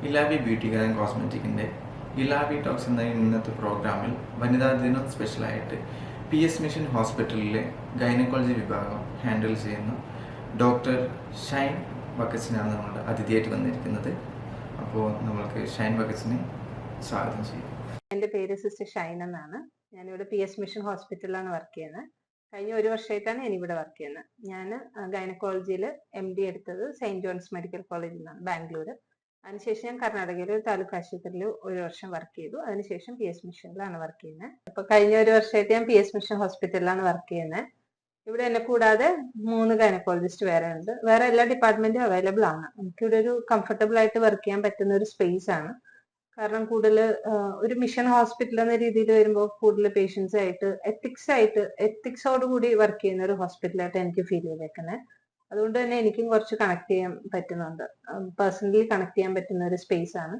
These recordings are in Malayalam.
ഇലാവി ബ്യൂട്ടി കെയർ ആൻഡ് കോസ്മെറ്റിക്കിൻ്റെ ഇലാവി ടോക്സ് എന്ന ഇന്നത്തെ പ്രോഗ്രാമിൽ വനിതാ ദിനം സ്പെഷ്യലായിട്ട് PS മിഷൻ ഹോസ്പിറ്റലിലെ ഗൈനക്കോളജി വിഭാഗം ഹാൻഡിൽ ചെയ്യുന്ന ഡോക്ടർ ഷൈൻ ബക്കസിനാണ് നമ്മുടെ അതിഥിയായിട്ട് വന്നിരിക്കുന്നത്. അപ്പോൾ നമ്മൾക്ക് ഷൈൻ ബക്കസിനെ സ്വാഗതം ചെയ്യും. എൻ്റെ പേര് സിസ്റ്റർ ഷൈൻ എന്നാണ്. ഞാനിവിടെ PS മിഷൻ ഹോസ്പിറ്റലിലാണ് വർക്ക് ചെയ്യുന്നത്. കഴിഞ്ഞ ഒരു വർഷമായിട്ടാണ് ഞാനിവിടെ വർക്ക് ചെയ്യുന്നത്. ഞാൻ ഗൈനക്കോളജിയിൽ MD എടുത്തത് സെയിൻറ്റ് ജോൺസ് മെഡിക്കൽ കോളേജിൽ നിന്നാണ്, ബാംഗ്ലൂർ. അതിനുശേഷം ഞാൻ കർണാടകയിലെ ഒരു താലൂക്ക് ആശുപത്രിയിൽ ഒരു വർഷം വർക്ക് ചെയ്തു. അതിനുശേഷം PS മിഷനിലാണ് വർക്ക് ചെയ്യുന്നത്. അപ്പോൾ കഴിഞ്ഞ ഒരു വർഷമായിട്ട് ഞാൻ PS മിഷൻ ഹോസ്പിറ്റലിലാണ് വർക്ക് ചെയ്യുന്നത്. ഇവിടെ എന്നെ കൂടാതെ 3 ഗൈനക്കോളജിസ്റ്റ് വേറെ ഉണ്ട്. വേറെ എല്ലാ ഡിപ്പാർട്ട്മെന്റും അവൈലബിൾ ആണ്. നമുക്കിവിടെ ഒരു കംഫർട്ടബിൾ ആയിട്ട് വർക്ക് ചെയ്യാൻ പറ്റുന്ന ഒരു സ്പേസ് ആണ്. കാരണം കൂടുതൽ ഒരു മിഷൻ ഹോസ്പിറ്റൽ എന്ന രീതിയിൽ വരുമ്പോൾ കൂടുതൽ പേഷ്യൻസ് ആയിട്ട് എത്തിക്സോട് കൂടി വർക്ക് ചെയ്യുന്ന ഒരു ഹോസ്പിറ്റലായിട്ട് എനിക്ക് ഫീൽ ചെയ്തേക്കുന്നത്. അതുകൊണ്ട് തന്നെ എനിക്കും കുറച്ച് കണക്ട് ചെയ്യാൻ പറ്റുന്നുണ്ട്, പേഴ്സണലി കണക്ട് ചെയ്യാൻ പറ്റുന്ന ഒരു സ്പേസ് ആണ്.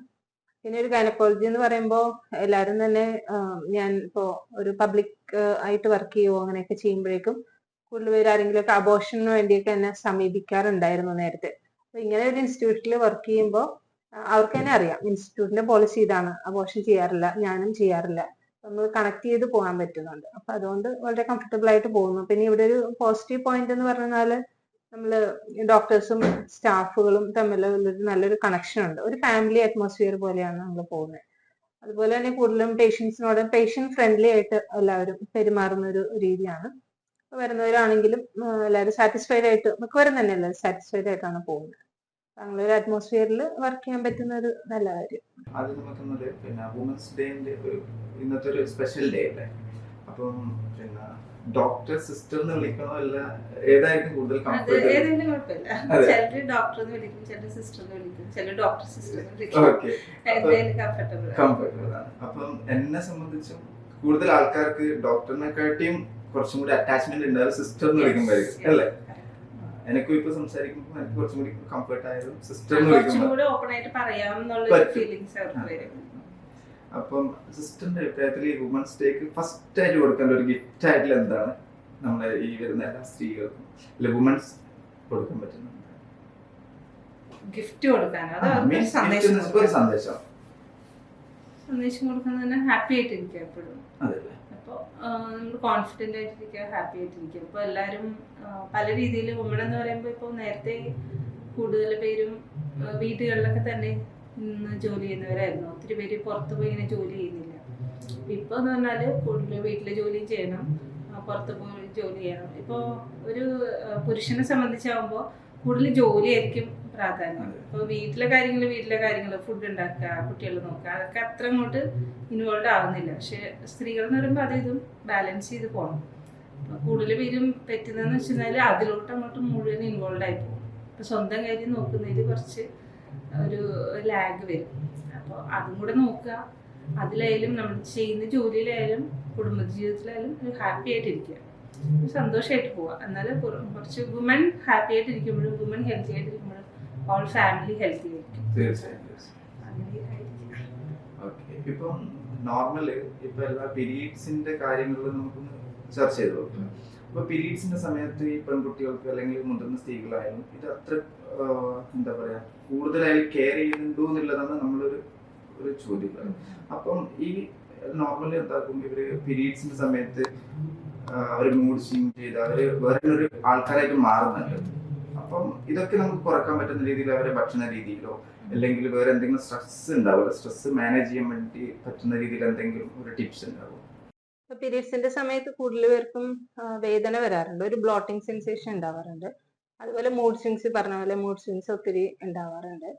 പിന്നെ ഒരു ഗൈനക്കോളജി എന്ന് പറയുമ്പോൾ എല്ലാവരും തന്നെ ഞാൻ ഇപ്പോൾ ഒരു പബ്ലിക് ആയിട്ട് വർക്ക് ചെയ്യുമോ അങ്ങനെയൊക്കെ ചെയ്യുമ്പോഴേക്കും കൂടുതൽ പേര് ആരെങ്കിലുമൊക്കെ അബോർഷന് വേണ്ടിയൊക്കെ എന്നെ സമീപിക്കാറുണ്ടായിരുന്നു നേരത്തെ. അപ്പൊ ഇങ്ങനെ ഒരു ഇൻസ്റ്റിറ്റ്യൂട്ടിൽ വർക്ക് ചെയ്യുമ്പോൾ അവർക്ക് തന്നെ അറിയാം ഇൻസ്റ്റിറ്റ്യൂട്ടിന്റെ പോളിസി ഇതാണ്, അബോർഷൻ ചെയ്യാറില്ല, ഞാനും ചെയ്യാറില്ല. നമ്മൾ കണക്ട് ചെയ്ത് പോകാൻ പറ്റുന്നുണ്ട്. അപ്പൊ അതുകൊണ്ട് വളരെ കംഫർട്ടബിൾ ആയിട്ട് പോകുന്നു. പിന്നെ ഇവിടെ ഒരു പോസിറ്റീവ് പോയിന്റ് എന്ന് പറഞ്ഞാൽ നമ്മള് ഡോക്ടേഴ്സും സ്റ്റാഫുകളും തമ്മിലുള്ള നല്ലൊരു കണക്ഷൻ ഉണ്ട്. ഒരു ഫാമിലി അറ്റ്മോസ്ഫിയർ പോലെയാണ് നമ്മൾ പോകുന്നത്. അതുപോലെ തന്നെ കൂടുതലും പേഷ്യൻസിനോട് പേഷ്യന്റ് ഫ്രണ്ട്ലി ആയിട്ട് എല്ലാവരും പെരുമാറുന്ന ഒരു രീതിയാണ്. വരുന്നവരാണെങ്കിലും എല്ലാവരും സാറ്റിസ്ഫൈഡ് ആയിട്ട്, മിക്കവരും തന്നെ എല്ലാവരും സാറ്റിസ്ഫൈഡ് ആയിട്ടാണ് പോകുന്നത്. അങ്ങനെ ഒരു അറ്റ്മോസ്ഫിയറിൽ വർക്ക് ചെയ്യാൻ പറ്റുന്ന ഒരു നല്ല കാര്യം. ആദ്യം നോക്കുന്നത് പിന്നെ വുമൻസ് ഡേന്റെ ഒരു ഇന്നത്തെ ഒരു സ്പെഷ്യൽ ഡേ അല്ലേ. അപ്പം പിന്നെ ഡോക്ടർ സിസ്റ്റർ എന്ന് വിളിക്കണോ അല്ല ഏതായിരിക്കും കൂടുതൽ കംഫർട്ടബിൾ? ഏതെങ്കിലും കുഴപ്പമില്ല. ചിലര് ഡോക്ടർ എന്ന് വിളിക്കും, ചിലര് സിസ്റ്റർ എന്ന് വിളിക്കും, ചിലര് ഡോക്ടർ സിസ്റ്റർ എന്ന് വിളിക്കും. കംഫർട്ടബിൾ ആണ്. അപ്പം എന്നെ സംബന്ധിച്ചും കൂടുതൽ ആൾക്കാർക്ക് ഡോക്ടറിനെക്കാട്ടിയും കുറച്ചും കൂടി അറ്റാച്ച്മെന്റ് ഉണ്ടാവും സിസ്റ്റർ എന്ന് വിളിക്കുമ്പോഴേക്കും അല്ലേ. എനിക്കും ഇപ്പൊ സംസാരിക്കുമ്പോൾ എനിക്ക് കുറച്ചും കൂടി കംഫർട്ട് ആയാലും സിസ്റ്റർ എന്ന് വിളിക്കുമ്പോൾ ഓപ്പൺ ആയിട്ട് പറയാമെന്നുള്ള ഫീലിംഗ്സ് അവർക്ക് വരും. അപ്പം സിസ്റ്ററിന്റെ അഭിപ്രായത്തിൽ ഈ വുമൻസ് ഡേക്ക് ഫസ്റ്റ് ആയിട്ട് കൊടുക്കേണ്ട ഒരു ഗിഫ്റ്റ് ആയിട്ടുള്ള എന്താണ് നമ്മളെ ഈ വരുന്ന എല്ലാ സ്ത്രീകൾക്കും അല്ലെ വുമൻസ് കൊടുക്കാൻ പറ്റുന്നത്? ഗിഫ്റ്റ് കൊടുക്കാനോ സന്ദേശം കൊടുക്കുന്നതിന് ഹാപ്പി ആയിട്ടിരിക്കുക എപ്പോഴും. അപ്പോൾ നമ്മൾ കോൺഫിഡന്റ് ആയിട്ടിരിക്കുക, ഹാപ്പി ആയിട്ടിരിക്കുക. ഇപ്പോൾ എല്ലാവരും പല രീതിയിൽ വുമൺ എന്ന് പറയുമ്പോൾ ഇപ്പോൾ നേരത്തെ കൂടുതൽ പേരും വീടുകളിലൊക്കെ തന്നെ ജോലി ചെയ്യുന്നവരായിരുന്നു. ഒത്തിരി പേര് പുറത്ത് പോയി ഇങ്ങനെ ജോലി ചെയ്യുന്നില്ല. ഇപ്പോൾ എന്ന് പറഞ്ഞാൽ കൂടുതൽ വീട്ടിലെ ജോലിയും ചെയ്യണം, പുറത്ത് പോയി ജോലി ചെയ്യണം. ഇപ്പോൾ ഒരു പുരുഷനെ സംബന്ധിച്ചാകുമ്പോൾ കൂടുതൽ ജോലിയായിരിക്കും പ്രാധാന്യം. ഇപ്പോൾ വീട്ടിലെ കാര്യങ്ങൾ ഫുഡ് ഉണ്ടാക്കുക, കുട്ടികളെ നോക്കുക, അതൊക്കെ അത്ര അങ്ങോട്ട് ഇൻവോൾവ് ആവുന്നില്ല. പക്ഷെ സ്ത്രീകൾ എന്ന് പറയുമ്പോൾ അത് ഇതും ബാലൻസ് ചെയ്ത് പോകണം. കൂടുതൽ പേരും പറ്റുന്നതെന്ന് വെച്ച് കഴിഞ്ഞാൽ അതിലോട്ട് അങ്ങോട്ട് മുഴുവൻ ഇൻവോൾവ് ആയി പോകും. ഇപ്പം സ്വന്തം കാര്യം നോക്കുന്നതിൽ കുറച്ച് ഒരു ലാഗ് വരും. അപ്പോൾ അതും കൂടെ നോക്കുക. അതിലായാലും നമ്മൾ ചെയ്യുന്ന ജോലിയിലായാലും കുടുംബജീവിതത്തിലായാലും ഒരു ഹാപ്പി ആയിട്ടിരിക്കുക, സന്തോഷമായിട്ട് പോവുക. എന്നാലും കുറച്ച് വുമൺ ഹാപ്പി ആയിട്ടിരിക്കുമ്പോഴും വുമൺ ഹെൽത്തി ആയിട്ടിരിക്കുമ്പോഴും ഓൾ ഫാമിലി ഹെൽത്തി ആയിരിക്കും. ഇപ്പം നോർമല് ഇപ്പൊ എല്ലാ പീരീഡ്സിന്റെ കാര്യങ്ങളിൽ നമുക്കൊന്ന് ചർച്ച ചെയ്ത് നോക്കാം. അപ്പൊ പീരീഡ്സിന്റെ സമയത്ത് ഈ പെൺകുട്ടികൾക്ക് അല്ലെങ്കിൽ മുതിർന്ന സ്ത്രീകളായാലും ഇത് അത്ര എന്താ പറയാ കൂടുതലായി കെയർ ചെയ്യുന്നുണ്ടോ എന്നുള്ളതാണ് നമ്മളൊരു ചോദ്യം. അപ്പം ഈ നോർമലി എന്താക്കും ഇവര് പീരീഡ്സിന്റെ സമയത്ത് അവര് മൂഡ് സ്വിങ് ചെയ്ത് അവര് വേറൊരു ആൾക്കാരായിട്ട് മാറുന്നുണ്ട്. അപ്പം ഇതൊക്കെ നമുക്ക് കുറക്കാൻ പറ്റുന്ന രീതിയിൽ അവരെ ഭക്ഷണ രീതിയിലോ അല്ലെങ്കിൽ വേറെ എന്തെങ്കിലും സ്ട്രെസ് ഉണ്ടാവുമല്ലോ, സ്ട്രെസ് മാനേജ് ചെയ്യാൻ വേണ്ടി പറ്റുന്ന രീതിയിൽ എന്തെങ്കിലും ഒരു ടിപ്സ് ഉണ്ടാവും? പീരീഡ്സിന്റെ സമയത്ത് കൂടുതൽ പേർക്കും വേദന വരാറുണ്ട്, ഒരു ബ്ലോട്ടിംഗ് സെൻസേഷൻ ഉണ്ടാവാറുണ്ട്. അതുപോലെ മൂഡ് സ്വിങ്സ്, പറഞ്ഞ പോലെ മൂഡ് സ്വിങ്സ് ഒത്തിരി ഉണ്ടാവാറുണ്ട്.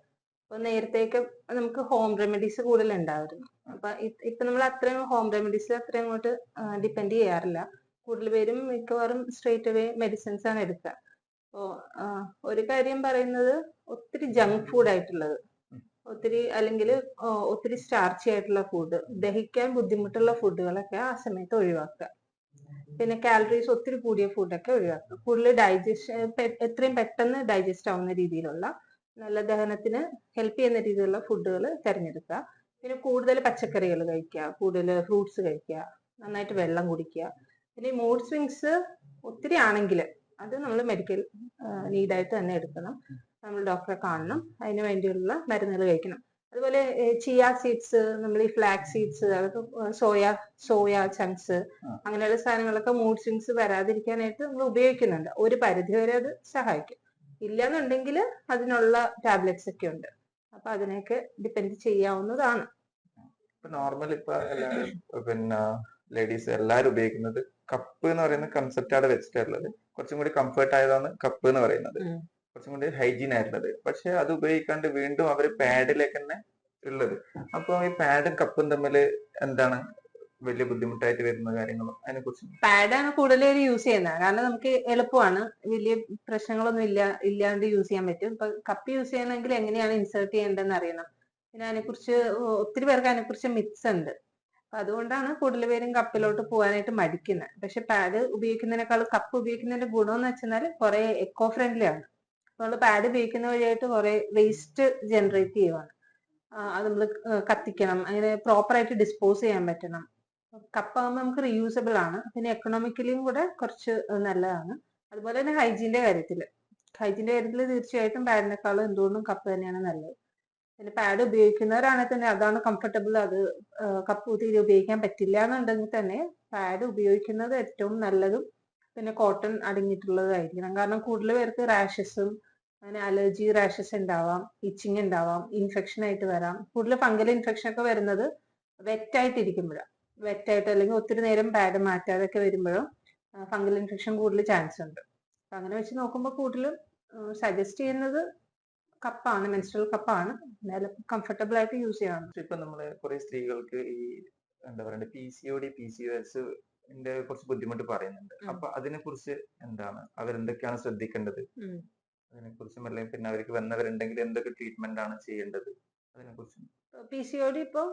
അപ്പൊ നേരത്തേക്ക് നമുക്ക് ഹോം റെമഡീസ് കൂടുതൽ ഉണ്ടായിരുന്നു. അപ്പൊ ഇപ്പൊ നമ്മൾ അത്രയും ഹോം റെമഡീസ് അത്രയും അങ്ങോട്ട് ഡിപ്പെൻഡ് ചെയ്യാറില്ല. കൂടുതൽ പേരും മിക്കവാറും സ്ട്രേറ്റ് അവേ മെഡിസിൻസ് ആണ് എടുക്കുക. അപ്പോ ഒരു കാര്യം പറയുന്നത്, ഒത്തിരി ജങ്ക് ഫുഡ് ആയിട്ടുള്ളത്, അല്ലെങ്കിൽ ഒത്തിരി സ്റ്റാർച്ചി ആയിട്ടുള്ള ഫുഡ്, ദഹിക്കാൻ ബുദ്ധിമുട്ടുള്ള ഫുഡുകളൊക്കെ ആ സമയത്ത് ഒഴിവാക്കുക. പിന്നെ കാലറീസ് ഒത്തിരി കൂടിയ ഫുഡൊക്കെ ഒഴിവാക്കുക. കൂടുതൽ എത്രയും പെട്ടെന്ന് ഡൈജസ്റ്റ് ആവുന്ന രീതിയിലുള്ള, നല്ല ദഹനത്തിന് ഹെൽപ്പ് ചെയ്യുന്ന രീതിയിലുള്ള ഫുഡുകൾ തിരഞ്ഞെടുക്കുക. പിന്നെ കൂടുതൽ പച്ചക്കറികൾ കഴിക്കുക, കൂടുതൽ ഫ്രൂട്ട്സ് കഴിക്കുക, നന്നായിട്ട് വെള്ളം കുടിക്കുക. പിന്നെ ഈ മൂഡ് സ്വിങ്സ് ഒത്തിരി ആണെങ്കിൽ അത് നമ്മൾ മെഡിക്കൽ നീഡായിട്ട് തന്നെ എടുക്കണം. നമ്മൾ ഡോക്ടറെ കാണണം, അതിന് വേണ്ടിയുള്ള മരുന്നുകൾ കഴിക്കണം. അതുപോലെ ചിയ സീഡ്സ്, നമ്മൾ ഈ ഫ്ലാക്സ് സീഡ്സ്, അതൊക്കെ സോയ ചങ്ക്സ്, അങ്ങനെയുള്ള സാധനങ്ങളൊക്കെ മൂഡ് സ്വിങ്സ് വരാതിരിക്കാനായിട്ട് നമ്മൾ ഉപയോഗിക്കുന്നുണ്ട്. ഒരു പരിധി വരെ അത് സഹായിക്കും. ഇല്ലാന്നുണ്ടെങ്കിൽ അതിനുള്ള ടാബ്ലറ്റ്സ് ഒക്കെ ഉണ്ട്. അപ്പൊ അതിനെയൊക്കെ ഡിപ്പെൻഡ് ചെയ്യാവുന്നതാണ്. ഇപ്പൊ നോർമൽ ഇപ്പൊ എല്ലാവരും പിന്നെ ലേഡീസ് എല്ലാവരും ഉപയോഗിക്കുന്നത് കപ്പ് എന്ന് പറയുന്ന കൺസെപ്റ്റ് അവിടെ വെച്ചിട്ടുള്ളത്. കുറച്ചും കൂടി കംഫർട്ട് ആയതാണ് കപ്പ് എന്ന് പറയുന്നത്, കുറച്ചും കൂടി ഹൈജീൻ ആയിരുന്നത്. പക്ഷെ അത് ഉപയോഗിക്കാണ്ട് വീണ്ടും അവര് പാഡിലേക്ക് തന്നെ ഉള്ളത്. അപ്പൊ ഈ പാഡും കപ്പും തമ്മിൽ എന്താണ് വലിയ ബുദ്ധിമുട്ടായിട്ട് വരുന്ന കാര്യങ്ങളും അതിനെ കുറിച്ച്? പാഡാണ് കൂടുതൽ യൂസ് ചെയ്യുന്നത്, കാരണം നമുക്ക് എളുപ്പമാണ്, വലിയ പ്രശ്നങ്ങളൊന്നും ഇല്ലാണ്ട് യൂസ് ചെയ്യാൻ പറ്റും. ഇപ്പൊ കപ്പ് യൂസ് ചെയ്യണമെങ്കിൽ എങ്ങനെയാണ് ഇൻസേർട്ട് ചെയ്യേണ്ടതെന്ന് അറിയണം. പിന്നെ അതിനെക്കുറിച്ച് ഒത്തിരി പേർക്ക് അതിനെക്കുറിച്ച് മിത്സ് ഉണ്ട്. അപ്പൊ അതുകൊണ്ടാണ് കൂടുതൽ പേരും കപ്പിലോട്ട് പോകാനായിട്ട് മടിക്കുന്നത്. പക്ഷെ പാഡ് ഉപയോഗിക്കുന്നതിനേക്കാൾ കപ്പ് ഉപയോഗിക്കുന്നതിന്റെ ഗുണം എന്ന് വെച്ചാൽ കുറെ എക്കോ ഫ്രണ്ട്ലി ആണ്. നമ്മൾ പാഡ് ഉപയോഗിക്കുന്ന വഴിയായിട്ട് കുറെ വേസ്റ്റ് ജനറേറ്റ് ചെയ്യുവാണ്. അത് നമ്മൾ കത്തിക്കണം, അങ്ങനെ പ്രോപ്പറായിട്ട് ഡിസ്പോസ് ചെയ്യാൻ പറ്റണം. കപ്പാകുമ്പോൾ നമുക്ക് റീയൂസബിൾ ആണ്, പിന്നെ എക്കണോമിക്കലിയും കൂടെ കുറച്ച് നല്ലതാണ്. അതുപോലെ തന്നെ ഹൈജീന്റെ കാര്യത്തിൽ തീർച്ചയായിട്ടും പാഡിനേക്കാളും എന്തുകൊണ്ടും കപ്പ് തന്നെയാണ് നല്ലത്. പിന്നെ പാഡ് ഉപയോഗിക്കുന്നവരാണെങ്കിൽ തന്നെ അതാണ് കംഫർട്ടബിൾ. അത് കപ്പ് തീരെ ഉപയോഗിക്കാൻ പറ്റില്ല എന്നുണ്ടെങ്കിൽ തന്നെ പാഡ് ഉപയോഗിക്കുന്നത് ഏറ്റവും നല്ലതും പിന്നെ കോട്ടൺ അടങ്ങിയിട്ടുള്ളതായിരിക്കണം. കാരണം കൂടുതൽ പേർക്ക് റാഷസും അങ്ങനെ അലർജി റാഷസ് ഉണ്ടാവാം, ഇച്ചിങ് ഉണ്ടാവാം, ഇൻഫെക്ഷൻ ആയിട്ട് വരാം. കൂടുതൽ ഫംഗൽ ഇൻഫെക്ഷൻ ഒക്കെ വരുന്നത് വെറ്റായിട്ടിരിക്കുമ്പോഴാണ്. വെറ്റായിട്ട് അല്ലെങ്കിൽ ഒത്തിരി നേരം പാഡ് മാറ്റാതൊക്കെ വരുമ്പോഴും ഫംഗൽ ഇൻഫെക്ഷൻ കൂടുതൽ ചാൻസ് ഉണ്ട്. അപ്പൊ അങ്ങനെ വെച്ച് നോക്കുമ്പോൾ കൂടുതലും സജസ്റ്റ് ചെയ്യുന്നത് കപ്പാണ്, മെൻസ്ട്രൽ കപ്പാണ് കംഫർട്ടബിൾ ആയിട്ട് യൂസ് ചെയ്യാം. ഇപ്പൊ നമ്മള് കുറെ സ്ത്രീകൾക്ക് ഈ എന്താ പറയുക PCOD PCOS കുറച്ച് ബുദ്ധിമുട്ട് പറയുന്നുണ്ട്. അപ്പൊ അതിനെ കുറിച്ച് എന്താണ്, അവരെന്തൊക്കെയാണ് ശ്രദ്ധിക്കേണ്ടത് അതിനെ കുറിച്ചും, അല്ലെങ്കിൽ പിന്നെ അവർക്ക് വന്നവരുണ്ടെങ്കിൽ എന്തൊക്കെ ട്രീറ്റ്മെന്റ് ആണ് ചെയ്യേണ്ടത് അതിനെ കുറിച്ചും? PCOD ഇപ്പൊ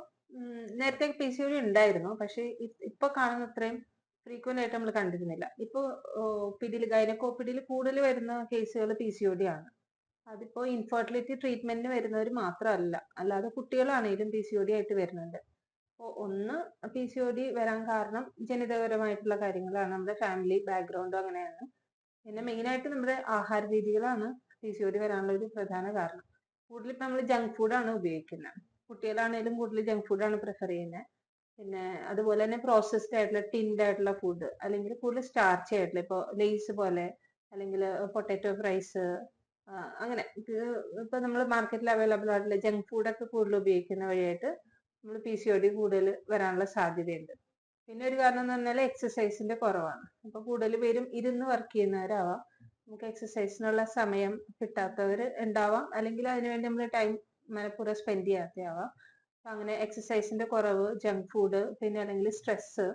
നേരത്തെ PCOD ഉണ്ടായിരുന്നു, പക്ഷെ ഇപ്പൊ കാണുന്ന അത്രയും ഫ്രീക്വന്റ് ആയിട്ട് നമ്മൾ കണ്ടിരുന്നില്ല. ഇപ്പൊ ഗൈനക്കോപിഡിയിൽ കൂടുതൽ വരുന്ന കേസുകൾ PCOD ആണ്. അതിപ്പോ ഇൻഫെർട്ടിലിറ്റി ട്രീറ്റ്മെന്റിന് വരുന്നവർ മാത്രമല്ല, അല്ലാതെ കുട്ടികളാണെങ്കിലും PCOD ആയിട്ട് വരുന്നുണ്ട്. അപ്പോൾ ഒന്ന് PCOD വരാൻ കാരണം ജനിതകപരമായിട്ടുള്ള കാര്യങ്ങളാണ്, നമ്മുടെ ഫാമിലി ബാക്ക്ഗ്രൗണ്ട് അങ്ങനെയാണ്. പിന്നെ മെയിൻ ആയിട്ട് നമ്മുടെ ആഹാര രീതികളാണ് PCOD വരാനുള്ള ഒരു പ്രധാന കാരണം. കൂടുതൽ ഇപ്പൊ നമ്മൾ ജങ്ക് ഫുഡാണ് ഉപയോഗിക്കുന്നത്. കുട്ടികളാണെങ്കിലും കൂടുതൽ ജങ്ക് ഫുഡാണ് പ്രിഫർ ചെയ്യുന്നത്. പിന്നെ അതുപോലെ തന്നെ പ്രോസസ്ഡ് ആയിട്ടുള്ള ടിൻഡ് ആയിട്ടുള്ള ഫുഡ്, അല്ലെങ്കിൽ കൂടുതൽ സ്റ്റാർച്ച് ആയിട്ടുള്ള ഇപ്പൊ ലേസ് പോലെ, അല്ലെങ്കിൽ പൊട്ടാറ്റോ ഫ്രൈസ്, അങ്ങനെ ഇപ്പൊ നമ്മൾ മാർക്കറ്റിൽ അവൈലബിൾ ആയിട്ടുള്ള ജങ്ക് ഫുഡൊക്കെ കൂടുതൽ ഉപയോഗിക്കുന്ന വഴിയായിട്ട് നമ്മൾ PCOD കൂടുതൽ വരാനുള്ള സാധ്യതയുണ്ട്. പിന്നെ ഒരു കാരണം എന്ന് പറഞ്ഞാൽ എക്സസൈസിന്റെ കുറവാണ്. അപ്പൊ കൂടുതൽ പേരും ഇരുന്ന് വർക്ക് ചെയ്യുന്നവരാവാം, നമുക്ക് എക്സസൈസിനുള്ള സമയം കിട്ടാത്തവർ ഉണ്ടാവാം, അല്ലെങ്കിൽ അതിനുവേണ്ടി നമ്മൾ ടൈം മനഃപൂർവ്വം സ്പെൻഡ് ചെയ്യാത്തയാവാം. അപ്പൊ അങ്ങനെ എക്സസൈസിന്റെ കുറവ്, ജങ്ക് ഫുഡ്, പിന്നെ അല്ലെങ്കിൽ സ്ട്രെസ്,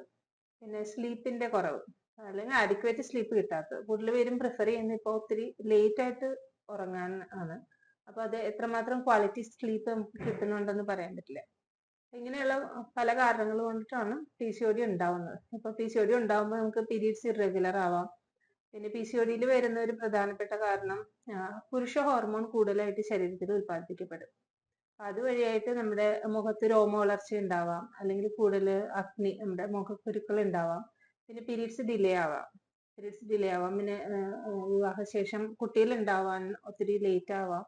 പിന്നെ സ്ലീപ്പിന്റെ കുറവ്, അല്ലെങ്കിൽ അഡിക്വേറ്റ് സ്ലീപ്പ് കിട്ടാത്തത്. കൂടുതൽ പേരും പ്രിഫർ ചെയ്യുന്ന ഇപ്പോൾ ഒത്തിരി ലേറ്റ് ആയിട്ട് ഉറങ്ങാൻ ആണ്. അപ്പൊ അത് എത്രമാത്രം ക്വാളിറ്റി സ്ലീപ്പ് നമുക്ക് കിട്ടുന്നുണ്ടെന്ന് പറയാൻ പറ്റില്ല. ഇങ്ങനെയുള്ള പല കാരണങ്ങൾ കൊണ്ടിട്ടാണ് PCOD ഉണ്ടാവുന്നത്. ഇപ്പൊ PCOD ഉണ്ടാവുമ്പോൾ നമുക്ക് പീരീഡ്സ് ഇറഗുലർ ആവാം. പിന്നെ PCOD വരുന്ന ഒരു പ്രധാനപ്പെട്ട കാരണം പുരുഷ ഹോർമോൺ കൂടുതലായിട്ട് ശരീരത്തിൽ ഉത്പാദിപ്പിക്കപ്പെടും. അതുവഴിയായിട്ട് നമ്മുടെ മുഖത്ത് രോമ വളർച്ച ഉണ്ടാവാം, അല്ലെങ്കിൽ കൂടുതൽ അഗ്നി, നമ്മുടെ മുഖക്കുരുക്കൾ ഉണ്ടാവാം. പിന്നെ പീരീഡ്സ് ഡിലേ ആവാം. പിന്നെ വിവാഹശേഷം കുട്ടികൾ ഉണ്ടാവാൻ ഒത്തിരി ലേറ്റ് ആവാം.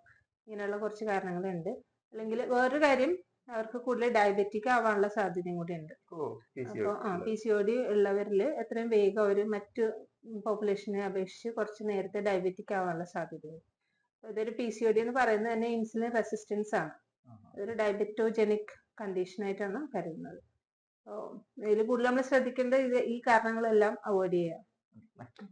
ഇങ്ങനെയുള്ള കുറച്ച് കാരണങ്ങളുണ്ട്. അല്ലെങ്കിൽ വേറൊരു കാര്യം, അവർക്ക് കൂടുതൽ ഡയബറ്റിക് ആവാനുള്ള സാധ്യതയും കൂടി ഉണ്ട്. അപ്പോൾ PCOD ഉള്ളവരിൽ എത്രയും വേഗം അവർ മറ്റ് പോപ്പുലേഷനെ അപേക്ഷിച്ച് കുറച്ച് നേരത്തെ ഡയബറ്റിക് ആവാനുള്ള സാധ്യതയുണ്ട്. ഇതൊരു PCOD എന്ന് പറയുന്നത് തന്നെ ഇൻസുലിൻ റെസിസ്റ്റൻസ് ആണ്. അതൊരു ഡയബറ്റോജനിക് കണ്ടീഷൻ ആയിട്ടാണ് കരുതുന്നത്. ഇതിൽ കൂടുതൽ നമ്മൾ ശ്രദ്ധിക്കേണ്ടത് ഈ കാരണങ്ങളെല്ലാം അവോയ്ഡ് ചെയ്യുക,